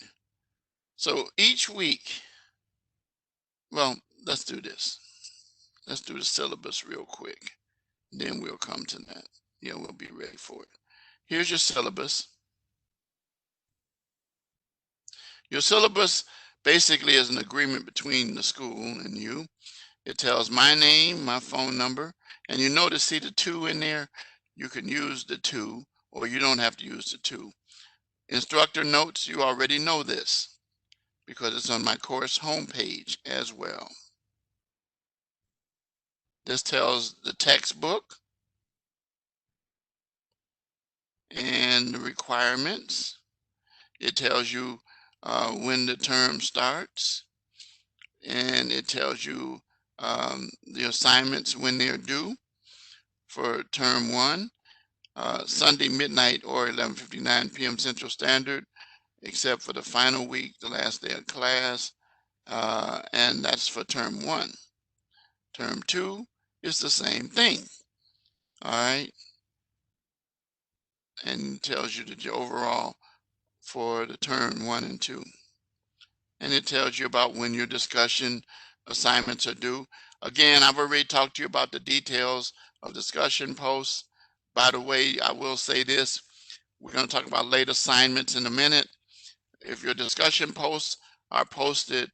So each week, well, let's do this. Let's do the syllabus real quick. Then we'll come to that. Yeah, we'll be ready for it. Here's your syllabus. Your syllabus basically is an agreement between the school and you. It tells my name, my phone number, and you notice, see the 2 in there? You can use the 2, or you don't have to use the 2. Instructor notes, you already know this because it's on my course homepage as well. This tells the textbook and the requirements. It tells you when the term starts, and it tells you the assignments when they're due for term 1. Sunday midnight or 11:59 p.m. Central Standard, except for the final week, the last day of class, and that's for term 1. Term 2 is the same thing. All right, and tells you the overall for the term 1 and 2. And it tells you about when your discussion assignments are due. Again, I've already talked to you about the details of discussion posts. By the way, I will say this. We're going to talk about late assignments in a minute. If your discussion posts are posted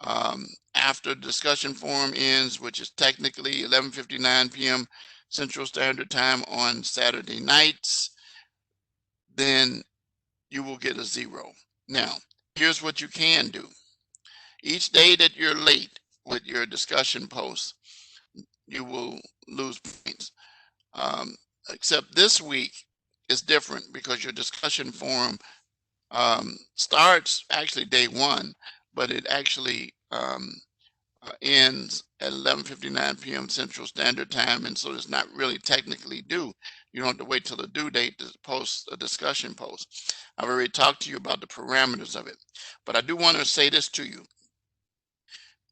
after the discussion forum ends, which is technically 11:59 p.m. Central Standard Time on Saturday nights, then you will get a 0. Now, here's what you can do. Each day that you're late with your discussion posts, you will lose points. Except this week is different because your discussion forum starts actually day 1, but it actually ends at 11:59 p.m. Central Standard Time, and so it's not really technically due. You don't have to wait till the due date to post a discussion post. I've already talked to you about the parameters of it, but I do want to say this to you.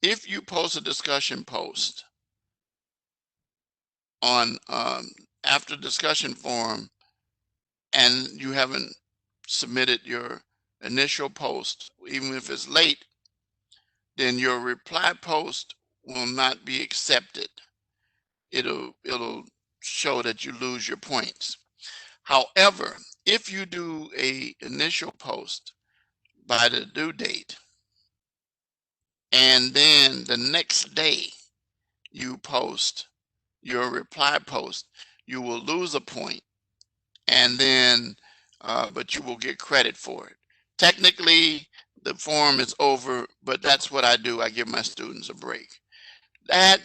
If you post a discussion post on after discussion forum and you haven't submitted your initial post, even if it's late, then your reply post will not be accepted. It'll show that you lose your points. However, if you do a initial post by the due date and then the next day you post your reply post, you will lose a point, and then but you will get credit for it. Technically, the form is over, but that's what I do. I give my students a break. That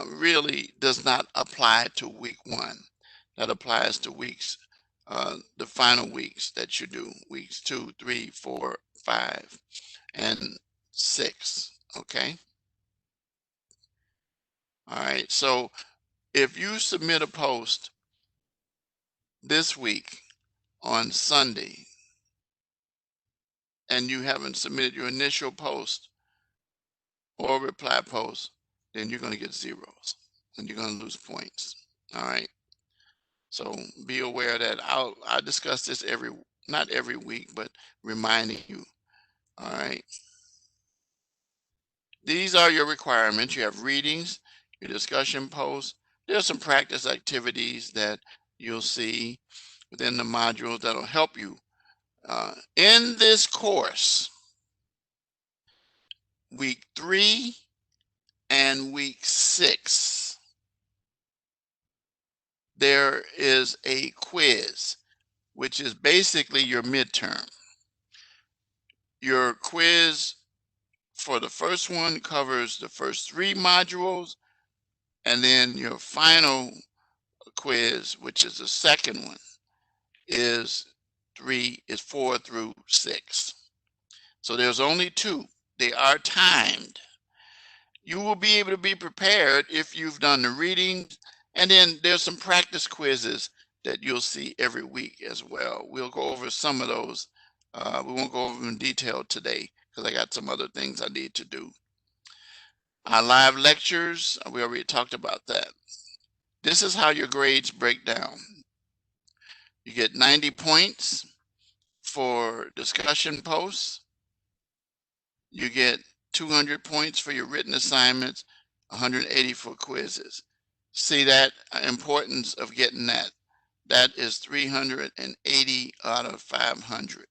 really does not apply to week 1. That applies to weeks, the final weeks that you do, weeks 2, 3, 4, 5, and 6. Okay. All right. So if you submit a post this week on Sunday, and you haven't submitted your initial post or reply post, then you're going to get zeros and you're going to lose points. All right. So be aware that I discuss this not every week, but reminding you. All right. These are your requirements. You have readings, your discussion posts. There's some practice activities that you'll see within the module that'll help you. In this course, week 3 and week 6, there is a quiz, which is basically your midterm. Your quiz for the first one covers the first 3 modules, and then your final quiz, which is the second one, is 4 through 6. So there's only 2. They are timed. You will be able to be prepared if you've done the readings, and then there's some practice quizzes that you'll see every week as well. We'll go over some of those. We won't go over them in detail today because I got some other things I need to do. Our live lectures, we already talked about that. This is how your grades break down. You get 90 points for discussion posts. You get 200 points for your written assignments, 180 for quizzes. See that importance of getting that. That is 380 out of 500.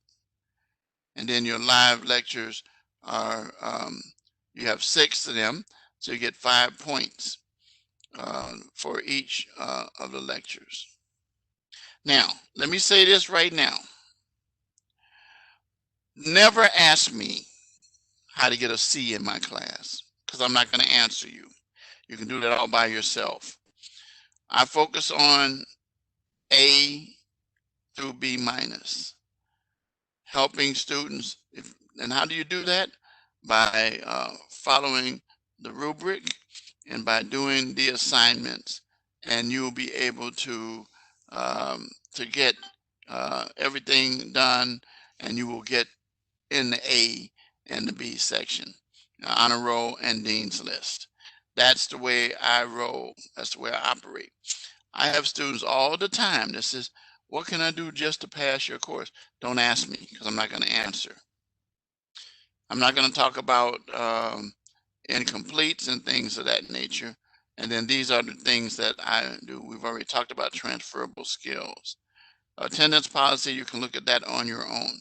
And then your live lectures are, you have 6 of them, so you get 5 points for each of the lectures. Now, let me say this right now. Never ask me how to get a C in my class, because I'm not going to answer you. You can do that all by yourself. I focus on A through B minus, helping students. And how do you do that? By following the rubric and by doing the assignments, and you'll be able to get everything done, and you will get in the A and the B section, honor roll and dean's list. That's the way I roll. That's the way I operate. I have students all the time that says, what can I do just to pass your course? Don't ask me, because I'm not going to answer. I'm not going to talk about incompletes and things of that nature. And then these are the things that I do. We've already talked about transferable skills. Attendance policy, you can look at that on your own.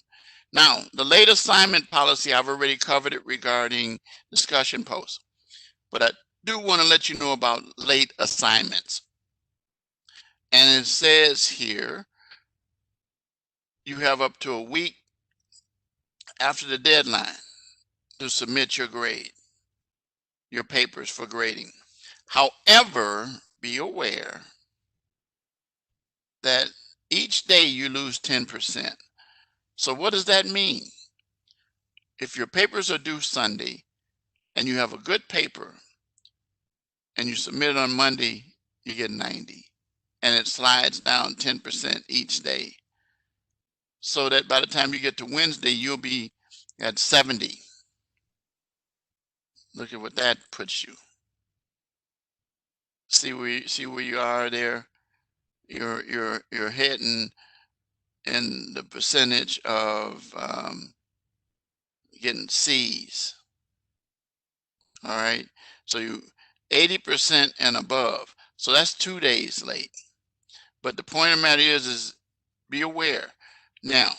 Now, the late assignment policy, I've already covered it regarding discussion posts. But I do want to let you know about late assignments. And it says here, you have up to a week after the deadline to submit your grade, your papers for grading. However, be aware that each day you lose 10%. So what does that mean? If your papers are due Sunday and you have a good paper and you submit it on Monday, you get 90. And it slides down 10% each day. So that by the time you get to Wednesday, you'll be at 70. Look at what that puts you. See where you are there. You're hitting in the percentage of getting C's. All right. So you 80% and above. So that's 2 days late. But the point of the matter is be aware. Now,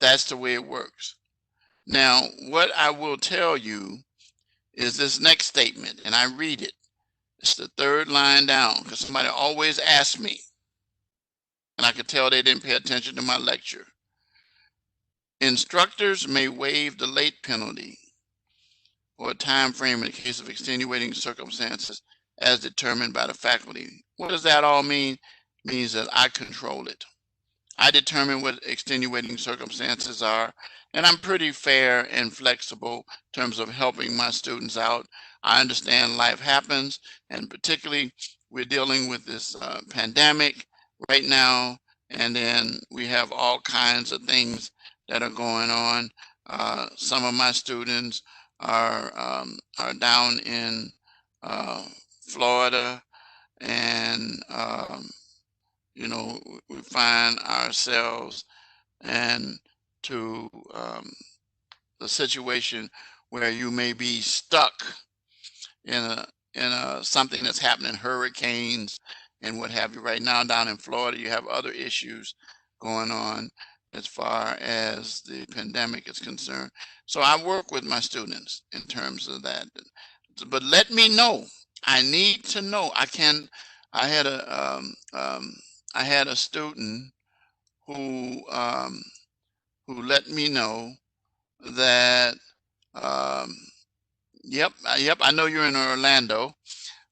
that's the way it works. Now, what I will tell you is this next statement, and I read it. It's the 3rd line down, because somebody always asks me, and I could tell they didn't pay attention to my lecture. Instructors may waive the late penalty or time frame in the case of extenuating circumstances as determined by the faculty. What does that all mean? It means that I control it. I determine what extenuating circumstances are, and I'm pretty fair and flexible in terms of helping my students out. I understand life happens, and particularly we're dealing with this pandemic right now, and then we have all kinds of things that are going on. Some of my students are down in Florida, and you know, we find ourselves and to the situation where you may be stuck in a something that's happening, hurricanes and what have you. Right now down in Florida, you have other issues going on as far as the pandemic is concerned. So I work with my students in terms of that. But let me know. I need to know. I had I had a student who who let me know that um, yep, I know you're in Orlando.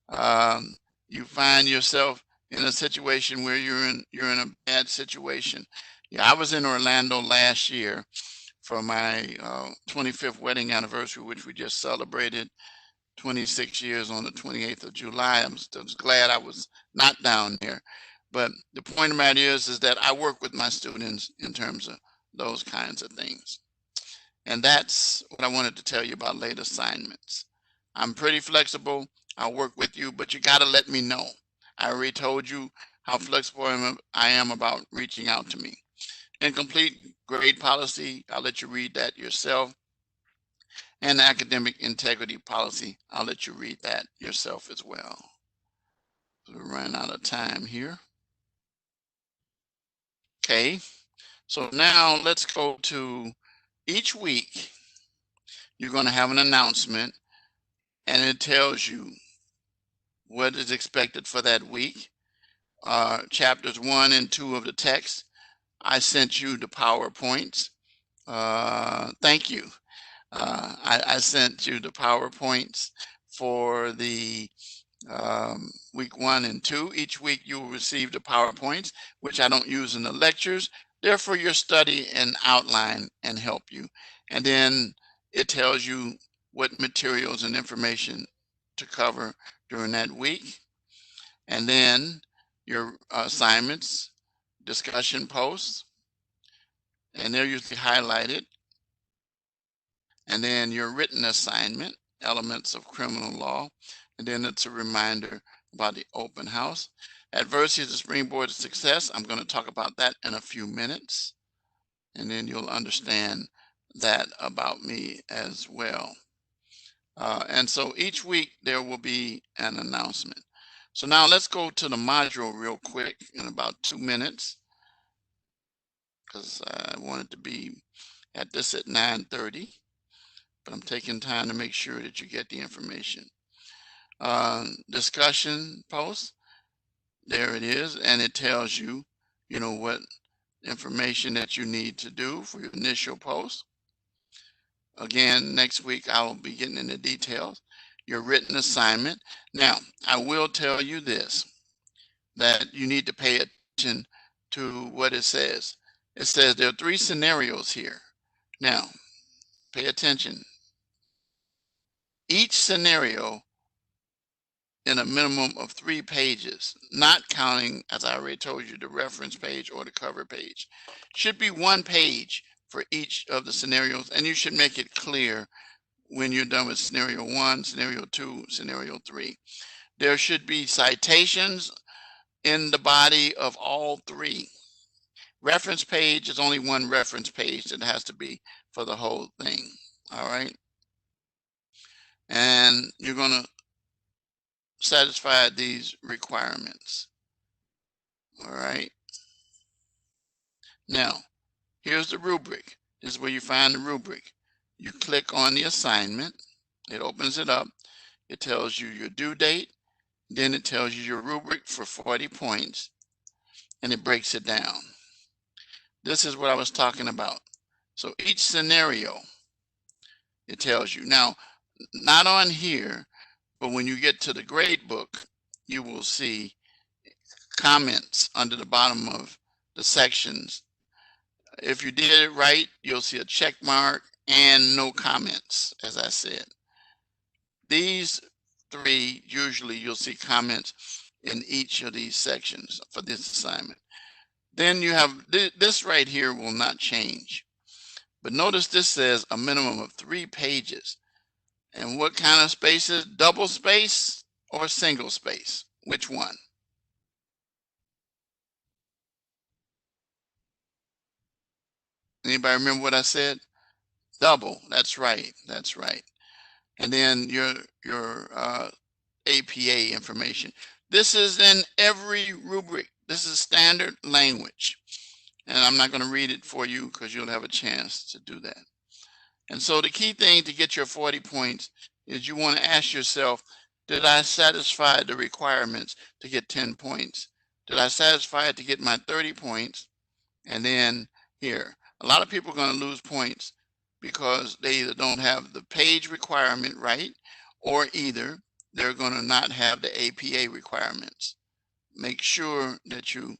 Um, you find yourself in a situation where you're in a bad situation. Yeah, I was in Orlando last year for my 25th wedding anniversary, which we just celebrated 26 years on the 28th of July. I was glad I was not down there. But the point of the matter is that I work with my students in terms of those kinds of things. And that's what I wanted to tell you about late assignments. I'm pretty flexible. I'll work with you, but you got to let me know. I already told you how flexible I am about reaching out to me. Incomplete grade policy, I'll let you read that yourself. And academic integrity policy, I'll let you read that yourself as well. We're running out of time here. Okay, so now let's go to each week. You're going to have an announcement, and it tells you what is expected for that week. Chapters 1 and 2 of the text. I sent you the PowerPoints. Thank you. I sent you the PowerPoints for the week 1 and 2. Each week you will receive the PowerPoints, which I don't use in the lectures. They're for your study and outline and help you. And then it tells you what materials and information to cover during that week. And then your assignments, discussion posts, and they're usually highlighted. And then your written assignment, elements of criminal law. And then it's a reminder about the open house. Adversity is the springboard to success. I'm going to talk about that in a few minutes. And then you'll understand that about me as well. And so each week there will be an announcement. So now let's go to the module real quick in about 2 minutes, because I wanted to be at this at 9:30, but I'm taking time to make sure that you get the information. Discussion post, there it is, and it tells you, you know, what information that you need to do for your initial post. Again, next week I will be getting into details. Your written assignment. Now, I will tell you this, that you need to pay attention to what it says. It says there are 3 scenarios here. Now, pay attention. Each scenario in a minimum of 3 pages, not counting, as I already told you, the reference page or the cover page. Should be 1 page for each of the scenarios, and you should make it clear when you're done with scenario 1, scenario 2, scenario 3. There should be citations in the body of all 3. Reference page is only 1 reference page that has to be for the whole thing. All right. And you're going to satisfy these requirements. All right. Now, here's the rubric. This is where you find the rubric. You click on the assignment. It opens it up. It tells you your due date. Then it tells you your rubric for 40 points. And it breaks it down. This is what I was talking about. So each scenario, it tells you. Now, not on here, but when you get to the grade book, you will see comments under the bottom of the sections. If you did it right, you'll see a check mark and no comments, as I said. These 3, usually you'll see comments in each of these sections for this assignment. Then you have this right here will not change. But notice this says a minimum of 3 pages. And what kind of spaces? Double space or single space? Which one? Anybody remember what I said? Double. That's right. That's right. And then your APA information. This is in every rubric. This is standard language. And I'm not going to read it for you because you'll have a chance to do that. And so the key thing to get your 40 points is you want to ask yourself, did I satisfy the requirements to get 10 points? Did I satisfy it to get my 30 points? And then here, a lot of people are going to lose points because they either don't have the page requirement right, or either they're going to not have the APA requirements. Make sure that you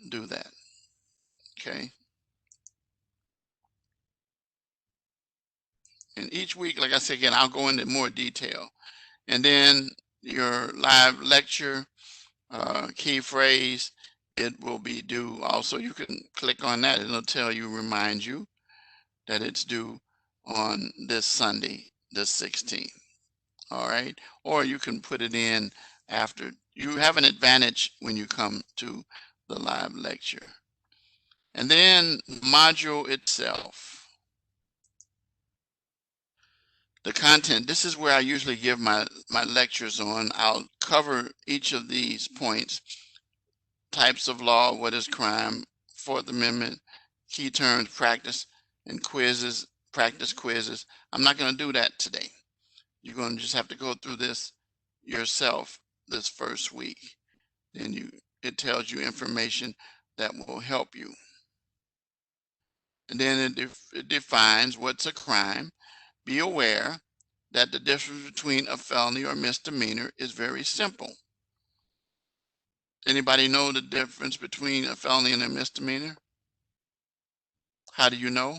do that. Okay. And each week, like I said again, I'll go into more detail. And then your live lecture key phrase, it will be due. Also, you can click on that. It'll tell you, remind you that it's due on this Sunday, the 16th. All right. Or you can put it in after. You have an advantage when you come to the live lecture. And then module itself. The content, this is where I usually give my lectures on. I'll cover each of these points. Types of law, what is crime, Fourth Amendment, key terms, practice, and quizzes, practice quizzes. I'm not going to do that today. You're going to just have to go through this yourself this first week. Then it tells you information that will help you. And then it defines what's a crime. Be aware that the difference between a felony or misdemeanor is very simple. Anybody know the difference between a felony and a misdemeanor? How do you know?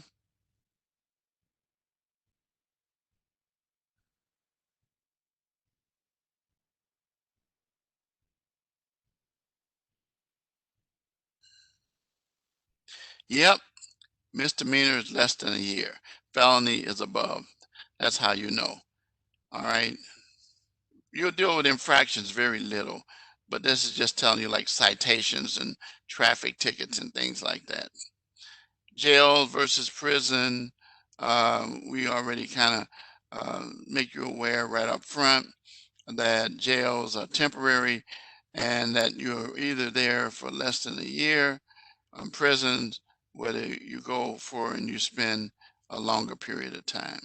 Yep, misdemeanor is less than a year. Felony is above. That's how you know. All right. You'll deal with infractions very little, but this is just telling you like citations and traffic tickets and things like that. Jail versus prison. We already kind of make you aware right up front that jails are temporary and that you're either there for less than a year. Prisons, whether you go for and you spend a longer period of time.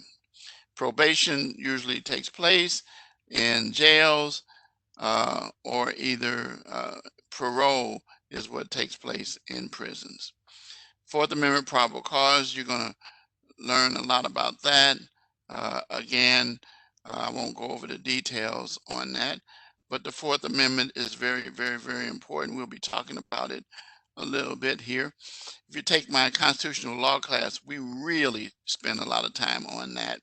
Probation usually takes place in jails, or either parole is what takes place in prisons. Fourth Amendment probable cause, you're going to learn a lot about that. Again, I won't go over the details on that, but the Fourth Amendment is very, very, very important. We'll be talking about it a little bit here. If you take my constitutional law class, we really spend a lot of time on that.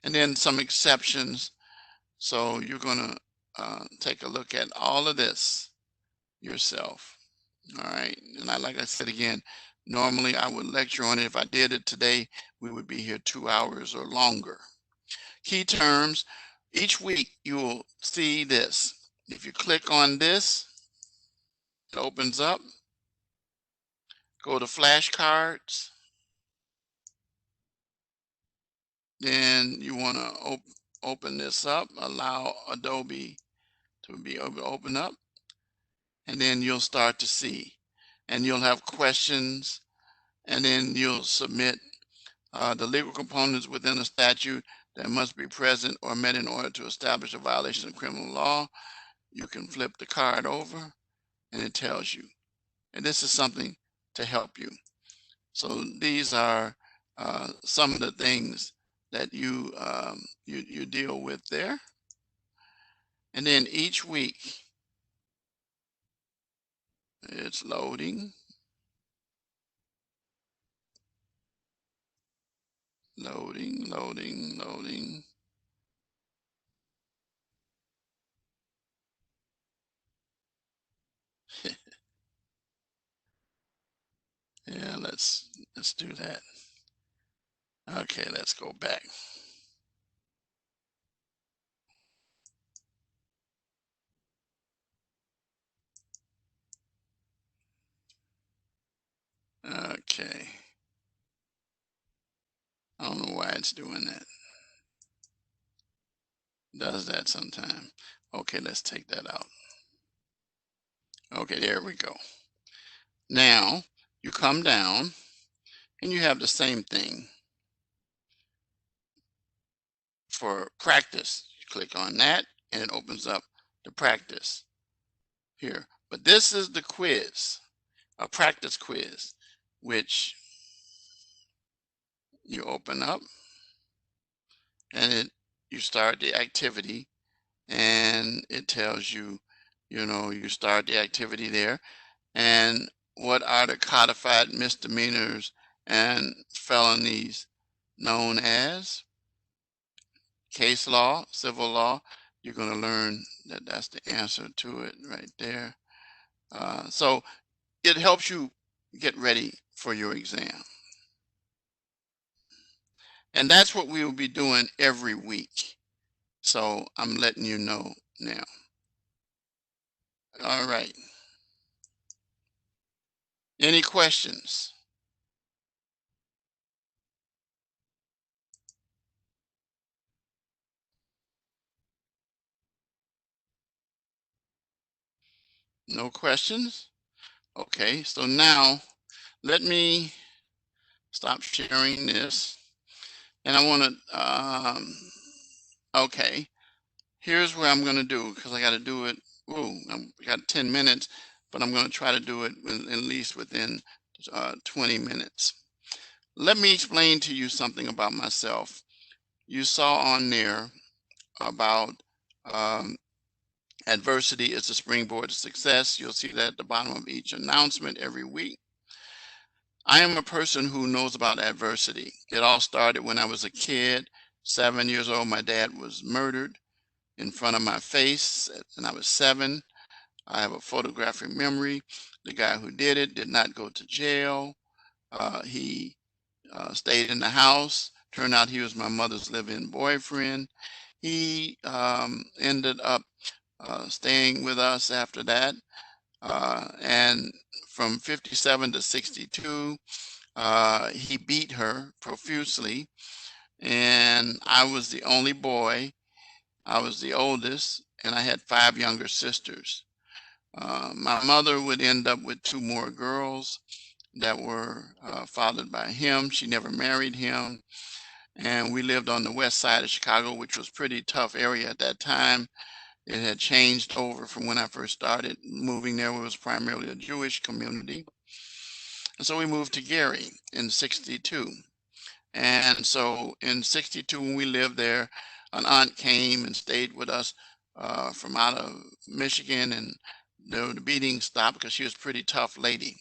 And then some exceptions. So you're going to take a look at all of this yourself. All right. And like I said again, normally I would lecture on it. If I did it today, we would be here 2 hours or longer. Key terms. Each week you will see this. If you click on this, it opens up. Go to flashcards. Then you want to open this up, allow Adobe to be able to open up, and then you'll start to see. And you'll have questions, and then you'll submit the legal components within a statute that must be present or met in order to establish a violation of criminal law. You can flip the card over, and it tells you. And this is something to help you. So these are some of the things that you deal with there. And then each week, it's loading, loading, loading, loading. Yeah, let's do that. Okay, let's go back. Okay. I don't know why it's doing that. Does that sometime. Okay, let's take that out. Okay, there we go. Now you come down and you have the same thing for practice. You click on that and it opens up the practice here. But this is the quiz, a practice quiz, which you open up and you start the activity and it tells you, you start the activity there. And what are the codified misdemeanors and felonies known as? Case law, civil law. You're going to learn that that's the answer to it right there. So it helps you get ready for your exam. And that's what we will be doing every week. So I'm letting you know now. All right. Any questions? No questions? Okay, so now let me stop sharing this. And I want to, okay, here's what I'm going to do because I got to do it. Ooh, I got 10 minutes, but I'm going to try to do it at least within 20 minutes. Let me explain to you something about myself. You saw on there about um, adversity is a springboard to success. You'll see that at the bottom of each announcement every week. I am a person who knows about adversity. It all started when I was a kid, 7 years old. My dad was murdered in front of my face, and I was 7. I have a photographic memory. The guy who did it did not go to jail. He stayed in the house. Turned out he was my mother's live-in boyfriend. He ended up staying with us after that. And from 57 to 62, he beat her profusely. And I was the only boy. I was the oldest, and I had 5 younger sisters. My mother would end up with 2 more girls that were fathered by him. She never married him. And we lived on the west side of Chicago, which was a pretty tough area at that time. It had changed over from when I first started moving there. It was primarily a Jewish community. And so we moved to Gary in 62. And so in 62, when we lived there, an aunt came and stayed with us from out of Michigan, and the beating stopped because she was a pretty tough lady.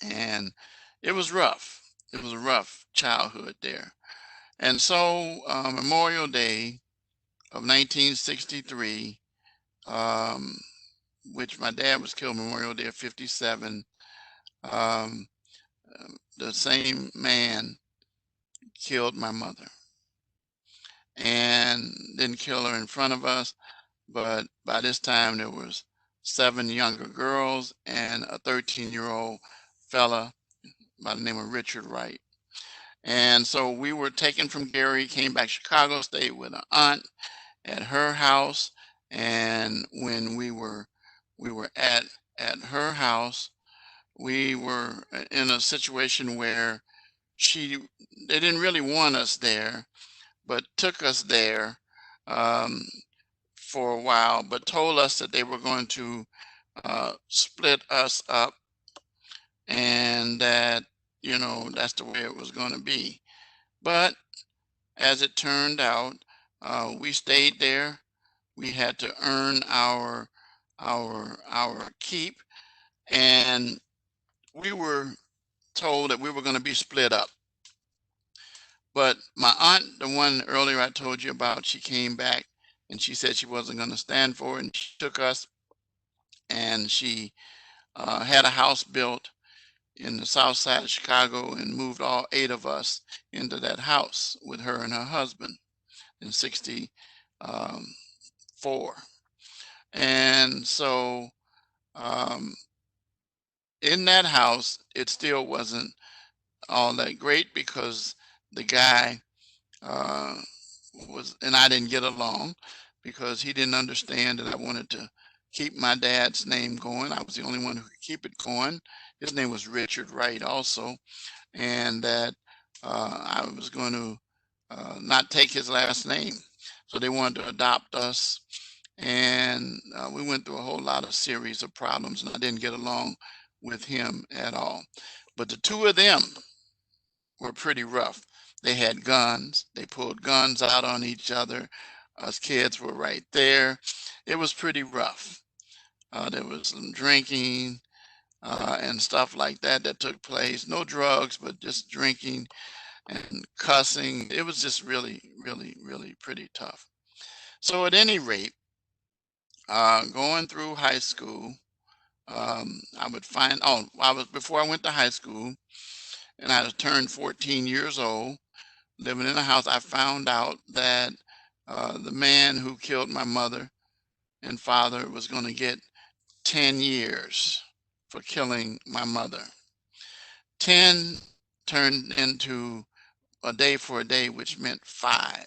And it was rough. It was a rough childhood there. And so Memorial Day of 1963, um, which my dad was killed Memorial Day of 57, um, the same man killed my mother and didn't kill her in front of us, but by this time there was 7 younger girls and a 13-year-old fella by the name of Richard Wright. And so we were taken from Gary, came back to Chicago, stayed with an aunt at her house. And when we were at her house, we were in a situation where they didn't really want us there, but took us there um, for a while, but told us that they were going to split us up and that, that's the way it was going to be. But as it turned out, we stayed there. We had to earn our keep, and we were told that we were going to be split up. But my aunt, the one earlier I told you about, she came back and she said she wasn't going to stand for it, and she took us and she had a house built in the south side of Chicago and moved all 8 of us into that house with her and her husband in 64. And so in that house, it still wasn't all that great because the guy and I didn't get along because he didn't understand that I wanted to keep my dad's name going. I was the only one who could keep it going. His name was Richard Wright also, and that I was going to not take his last name. So they wanted to adopt us, and we went through a whole lot of series of problems, and I didn't get along with him at all. But the two of them were pretty rough. They had guns. They pulled guns out on each other. Us kids were right there. It was pretty rough. There was some drinking and stuff like that that took place. No drugs, but just drinking and cussing. It was just really, really, really pretty tough. So at any rate, going through high school, I would find, before I went to high school, and I turned 14 years old, living in a house, I found out that the man who killed my mother and father was going to get 10 years for killing my mother. 10 turned into a day for a day, which meant 5.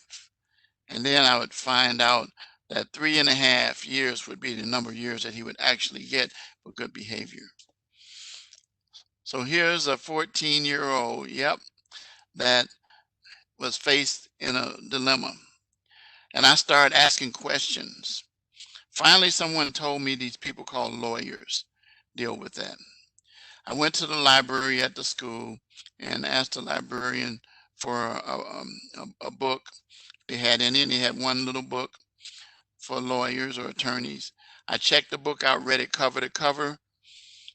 And then I would find out that 3.5 years would be the number of years that he would actually get for good behavior. So here's a 14-year-old, yep, that was faced in a dilemma. And I started asking questions. Finally, someone told me these people called lawyers deal with that. I went to the library at the school and asked the librarian for a book. They had any, and they had one little book for lawyers or attorneys. I checked the book out, read it cover to cover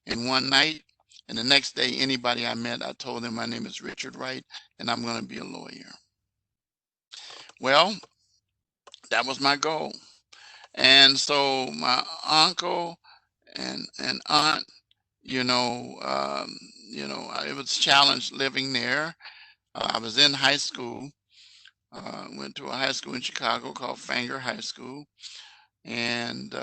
in one night. And the next day, anybody I met, I told them my name is Richard Wright and I'm going to be a lawyer. Well, that was my goal. And so my uncle and aunt, you know, it was a challenge living there. I was in high school, went to a high school in Chicago called Fanger High School. And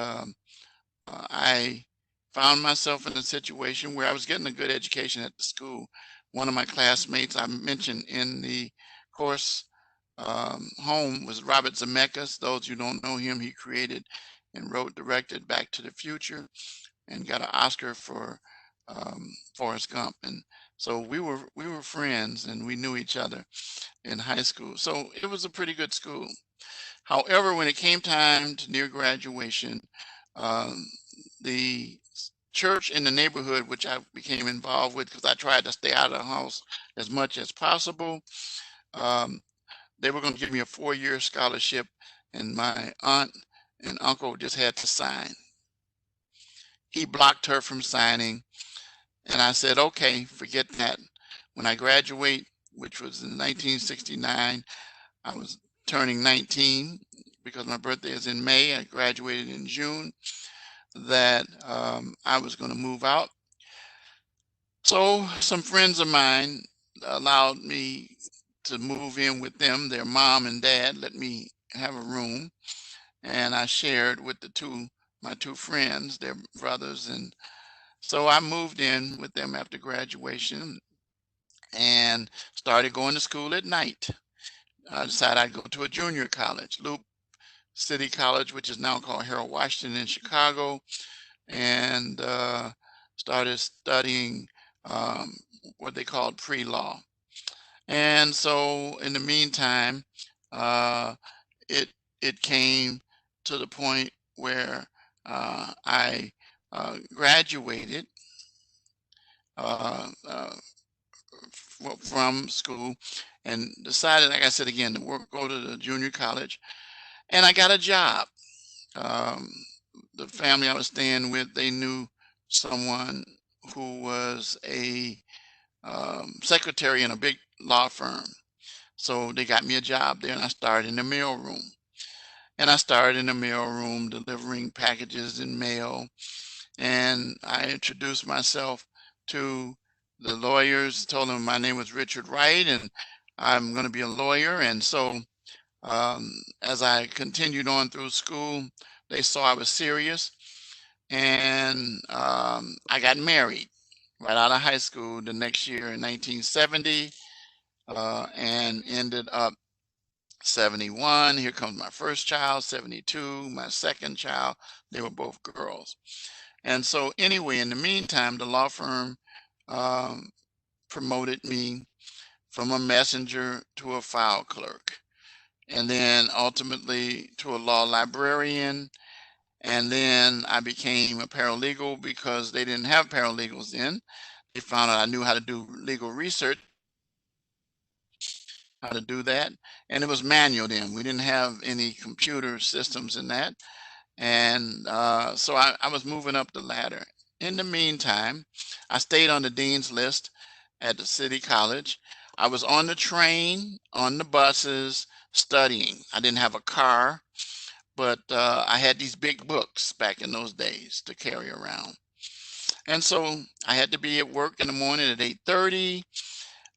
I found myself in a situation where I was getting a good education at the school. One of my classmates I mentioned in the course home was Robert Zemeckis. Those who don't know him, he created and wrote, directed Back to the Future and got an Oscar for Forrest Gump. And so we were friends and we knew each other in high school. So it was a pretty good school. However, when it came time to near graduation, the church in the neighborhood, which I became involved with because I tried to stay out of the house as much as possible, they were going to give me a 4-year scholarship, and my aunt and uncle just had to sign. He blocked her from signing, and I said, okay, forget that. When I graduate, which was in 1969, I was turning 19 because my birthday is in May. I graduated in June, that I was going to move out. So some friends of mine allowed me to move in with them. Their mom and dad let me have a room, and I shared with my two friends, their brothers. And so I moved in with them after graduation and started going to school at night. I decided I'd go to a junior college, Loop City College, which is now called Harold Washington in Chicago, and started studying what they called pre-law. And so in the meantime, it came to the point where I graduated from school and decided, like I said again, to go to the junior college, and I got a job. The family I was staying with, they knew someone who was a secretary in a big law firm. So they got me a job there, and I started in the mail room. And I started in the mail room delivering packages and mail. And I introduced myself to the lawyers told them my name was Richard Wright and I'm going to be a lawyer. And so as I continued on through school, they saw I was serious, and I got married right out of high school the next year in 1970, and ended up 71. Here comes my first child, 72, my second child. They were both girls. And so anyway, in the meantime, the law firm um, promoted me from a messenger to a file clerk, and then ultimately to a law librarian. And then I became a paralegal because they didn't have paralegals then. They found out I knew how to do legal research, how to do that. And it was manual then. We didn't have any computer systems in that. And so I was moving up the ladder. In the meantime, I stayed on the dean's list at the city college. I was on the train, on the buses, studying. I didn't have a car, but I had these big books back in those days to carry around. And so I had to be at work in the morning at 8:30,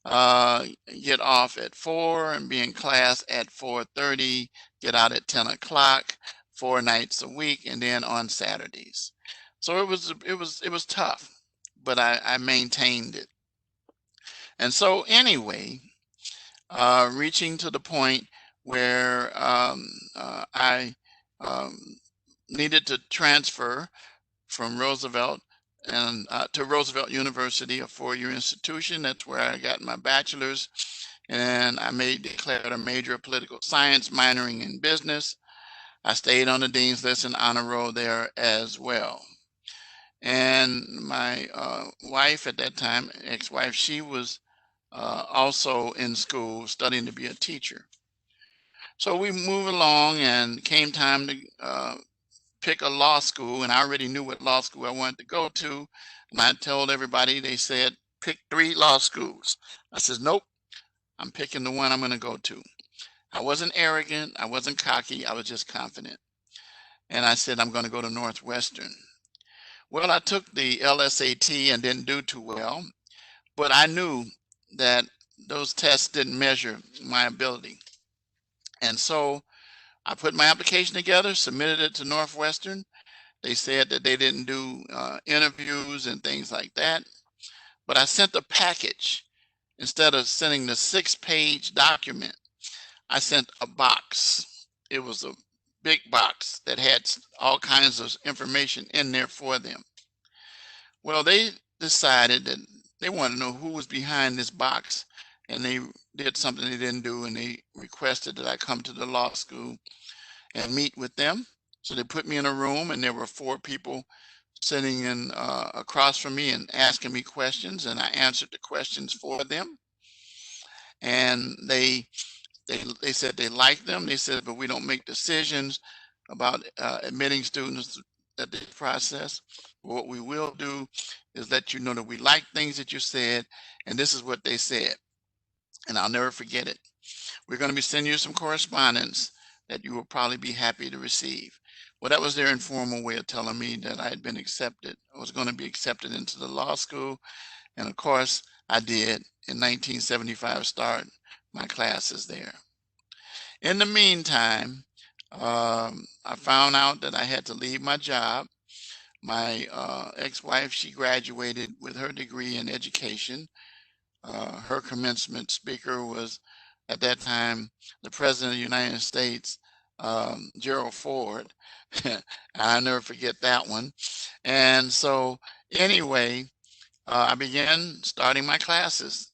uh, get off at 4 and be in class at 4:30, get out at 10 o'clock, 4 nights a week, and then on Saturdays. So it was tough, but I maintained it. And so anyway, reaching to the point where I um, needed to transfer from Roosevelt and to Roosevelt University, a four-year institution. That's where I got my bachelor's, and I declared a major of political science, minoring in business. I stayed on the dean's list and honor roll there as well. And my wife at that time, ex-wife, she was also in school studying to be a teacher. So we moved along, and came time to pick a law school, and I already knew what law school I wanted to go to. And I told everybody, they said, pick 3 law schools. I says, nope, I'm picking the one I'm going to go to. I wasn't arrogant. I wasn't cocky. I was just confident. And I said, I'm going to go to Northwestern. Well, I took the LSAT and didn't do too well, but I knew that those tests didn't measure my ability. And so I put my application together, submitted it to Northwestern. They said that they didn't do interviews and things like that. But I sent a package. Instead of sending the 6-page document, I sent a box. It was a big box that had all kinds of information in there for them. Well, they decided that they wanted to know who was behind this box, and they did something they didn't do, and they requested that I come to the law school and meet with them. So they put me in a room, and there were 4 people sitting in across from me and asking me questions, and I answered the questions for them. And they said they liked them. They said, but we don't make decisions about admitting students at this process. What we will do is let you know that we like things that you said, and this is what they said. And I'll never forget it. We're going to be sending you some correspondence that you will probably be happy to receive. Well, that was their informal way of telling me that I had been accepted. I was going to be accepted into the law school. And of course, I did in 1975 start my classes there. In the meantime, I found out that I had to leave my job. My ex-wife, she graduated with her degree in education. Her commencement speaker was, at that time, the President of the United States, Gerald Ford. I never forget that one. And so anyway, I began starting my classes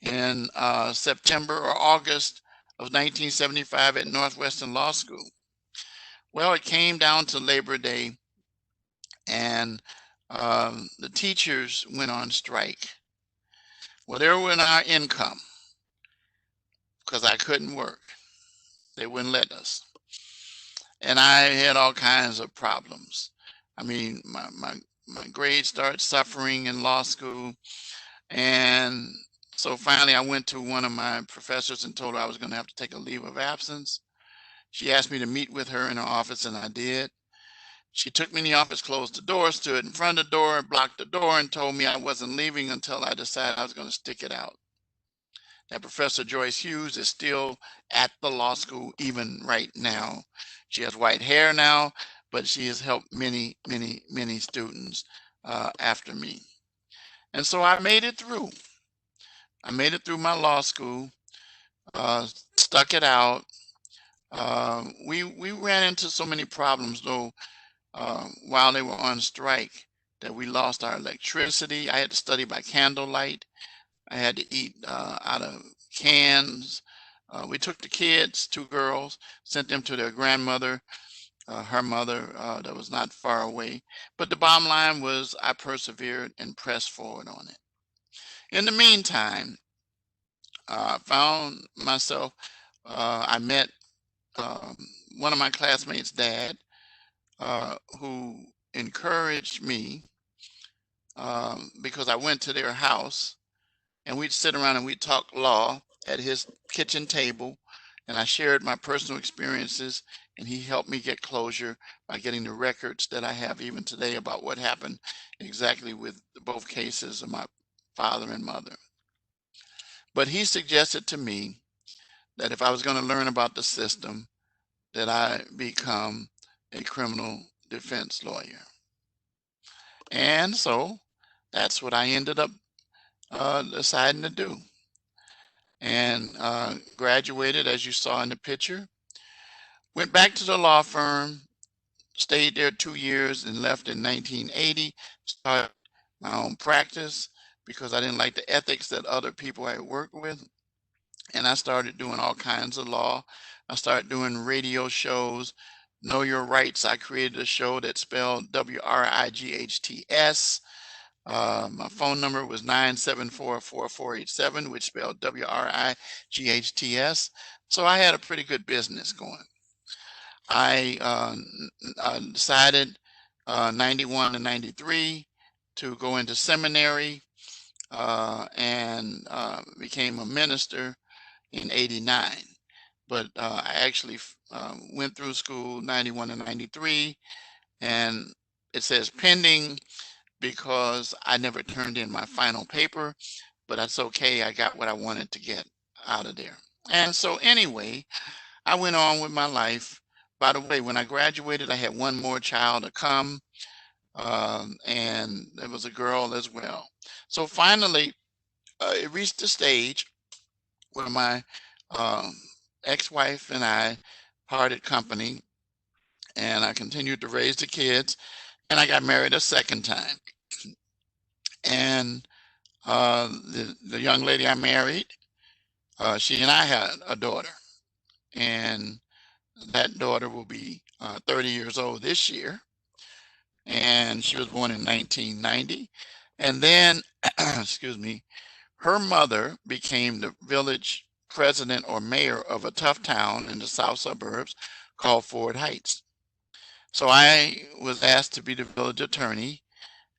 in September or August of 1975 at Northwestern Law School. Well, it came down to Labor Day, and the teachers went on strike. Well, they were in our income because I couldn't work. They wouldn't let us. And I had all kinds of problems. I mean, my grades started suffering in law school. And so finally, I went to one of my professors and told her I was going to have to take a leave of absence. She asked me to meet with her in her office, and I did. She took me in the office, closed the door, stood in front of the door, blocked the door, and told me I wasn't leaving until I decided I was going to stick it out. That Professor Joyce Hughes is still at the law school even right now. She has white hair now, but she has helped many, many, many students after me. And so I made it through. I made it through my law school, stuck it out. We ran into so many problems though while they were on strike that we lost our electricity. I had to study by candlelight. I had to eat out of cans. We took the kids, two girls, sent them to their grandmother, her mother that was not far away. But the bottom line was I persevered and pressed forward on it. In the meantime, I found myself, I met um, one of my classmates' dad, who encouraged me because I went to their house and we'd sit around and we'd talk law at his kitchen table. And I shared my personal experiences, and he helped me get closure by getting the records that I have even today about what happened exactly with both cases of my father and mother. But he suggested to me that if I was going to learn about the system, that I become a criminal defense lawyer. And so that's what I ended up deciding to do. And graduated, as you saw in the picture. Went back to the law firm, stayed there 2 years, and left in 1980. Started my own practice because I didn't like the ethics that other people I worked with. And I started doing all kinds of law. I started doing radio shows. Know Your Rights. I created a show that spelled WRIGHTS. My phone number was 974-4487, which spelled WRIGHTS. So I had a pretty good business going. I decided 91 to 93 to go into seminary and became a minister in 89. But I actually went through school 91 to 93, and it says pending because I never turned in my final paper, but that's okay. I got what I wanted to get out of there. And so anyway, I went on with my life. By the way, when I graduated, I had one more child to come, and there was a girl as well. So finally, it reached the stage where my um, ex-wife and I parted company, and I continued to raise the kids, and I got married a second time. And the young lady I married, she and I had a daughter, and that daughter will be 30 years old this year, and she was born in 1990. And then, excuse me, her mother became the village president or mayor of a tough town in the south suburbs called Ford Heights. So I was asked to be the village attorney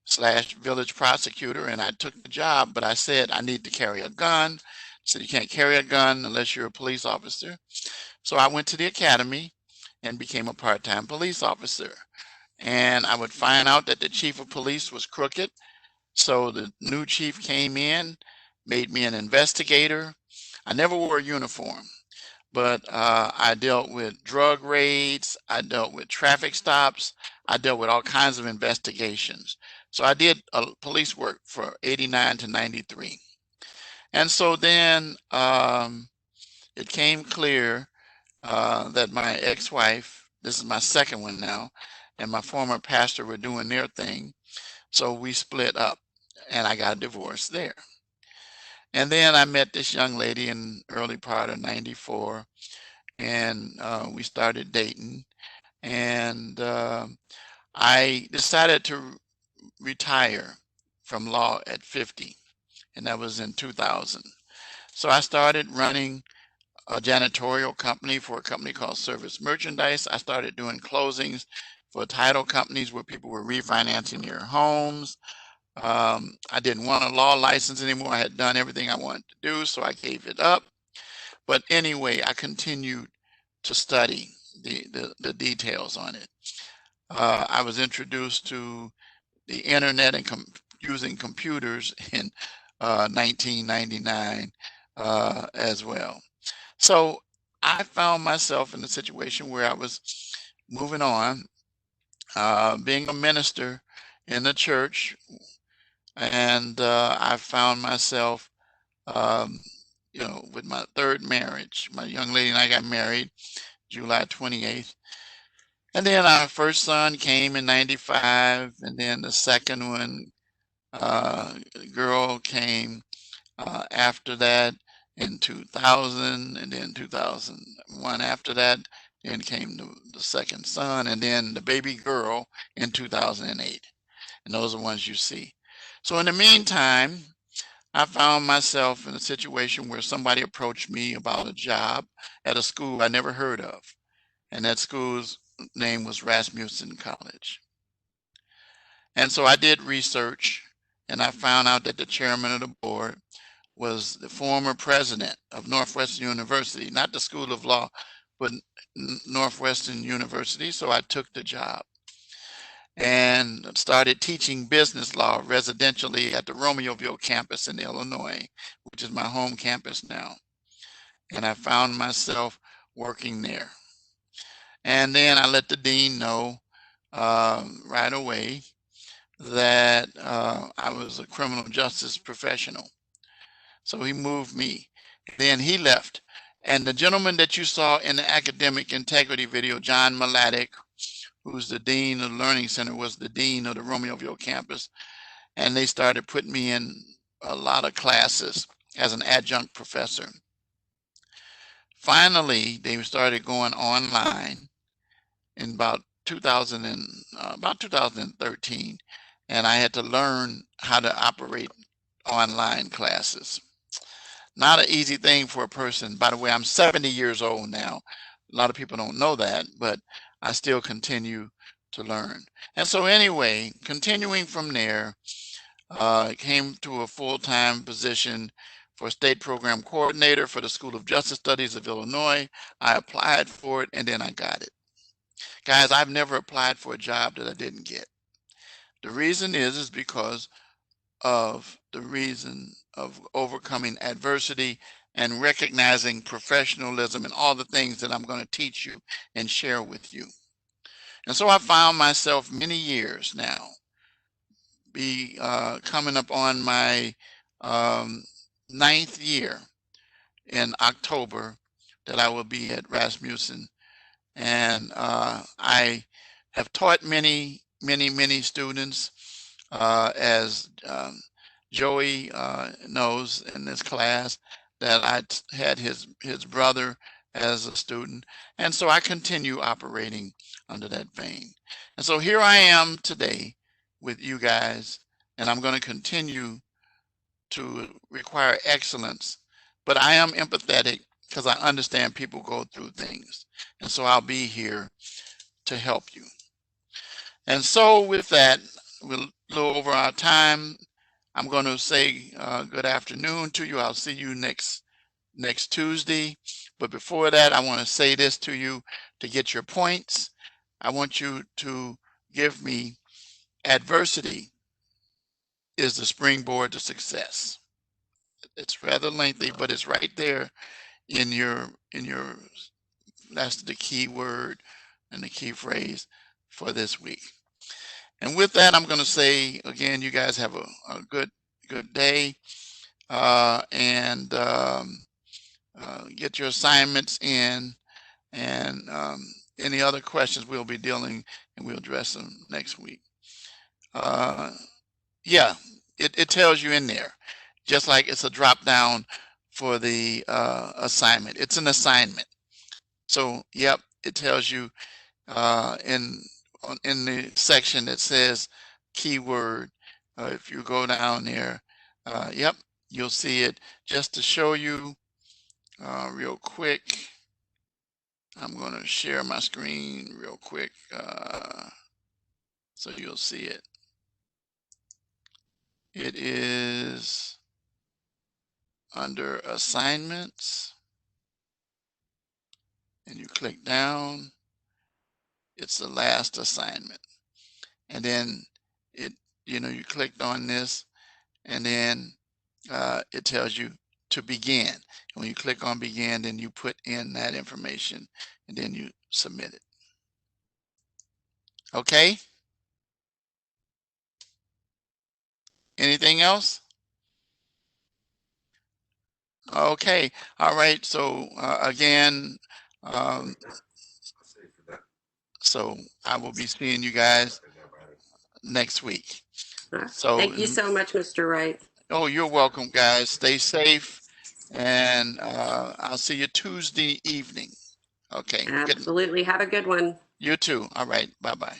slash village prosecutor, and I took the job, but I said I need to carry a gun. So you can't carry a gun unless you're a police officer. So I went to the academy and became a part-time police officer. And I would find out that the chief of police was crooked. So the new chief came in, made me an investigator. I never wore a uniform, but I dealt with drug raids. I dealt with traffic stops. I dealt with all kinds of investigations. So I did police work for 89 to 93. And so then it came clear that my ex-wife, this is my second one now, and my former pastor were doing their thing. So we split up and I got a divorce there. And then I met this young lady in early part of 94, and we started dating. And I decided to retire from law at 50, and that was in 2000. So I started running a janitorial company for a company called Service Merchandise. I started doing closings for title companies where people were refinancing their homes. I didn't want a law license anymore. I had done everything I wanted to do, so I gave it up. But anyway, I continued to study the details on it. I was introduced to the internet and using computers in 1999 as well. So I found myself in a situation where I was moving on, being a minister in the church, and I found myself, um, with my third marriage. My young lady and I got married July 28th. And then our first son came in 95, and then the second one, uh, girl came after that in 2000, and then 2001 after that. Then came the second son, and then the baby girl in 2008. And those are the ones you see. So in the meantime, I found myself in a situation where somebody approached me about a job at a school I never heard of. And that school's name was Rasmussen College. And so I did research, and I found out that the chairman of the board was the former president of Northwestern University, not the School of Law, but Northwestern University. So I took the job and started teaching business law residentially at the Romeoville campus in Illinois, which is my home campus now. And I found myself working there. And then I let the dean know right away that I was a criminal justice professional. So he moved me. Then he left. And the gentleman that you saw in the academic integrity video, John Malatic, who's the dean of the Learning Center, was the dean of the Romeoville campus. And they started putting me in a lot of classes as an adjunct professor. Finally, they started going online in about 2013, and I had to learn how to operate online classes. Not an easy thing for a person. By the way, I'm 70 years old now. A lot of people don't know that, but I still continue to learn. And so anyway, continuing from there, came to a full-time position for state program coordinator for the School of Justice Studies of Illinois. I applied for it and then I got it. Guys, I've never applied for a job that I didn't get. The reason is because of the reason of overcoming adversity and recognizing professionalism and all the things that I'm going to teach you and share with you. And so I found myself many years now be coming up on my um, 9th year in October that I will be at Rasmussen. And I have taught many students, as Joey knows in this class, that I had his brother as a student. And so I continue operating under that vein. And so here I am today with you guys, and I'm going to continue to require excellence, but I am empathetic because I understand people go through things. And so I'll be here to help you. And so with that, we're a little over our time. I'm going to say good afternoon to you. I'll see you next Tuesday. But before that, I want to say this to you to get your points. I want you to give me adversity is the springboard to success. It's rather lengthy, but it's right there in your that's the key word and the key phrase for this week. And with that, I'm going to say again, you guys have a good day, and get your assignments in, and any other questions we'll be dealing, and we'll address them next week. Yeah, it tells you in there, just like it's a drop down for the assignment. It's an assignment. So, yep, it tells you in the section that says keyword. If you go down there, yep, you'll see it. Just to show you real quick, I'm going to share my screen real quick so you'll see it. It is under assignments, and you click down. It's the last assignment. And then you clicked on this, and then it tells you to begin. And when you click on begin, then you put in that information and then you submit it. Okay? Anything else? Okay. All right. So again, so I will be seeing you guys next week. So Thank you so much, Mr. Wright. oh, you're welcome, guys. Stay safe, and I'll see you Tuesday evening. Okay. Absolutely. Have a good one. You too. All right. Bye-bye.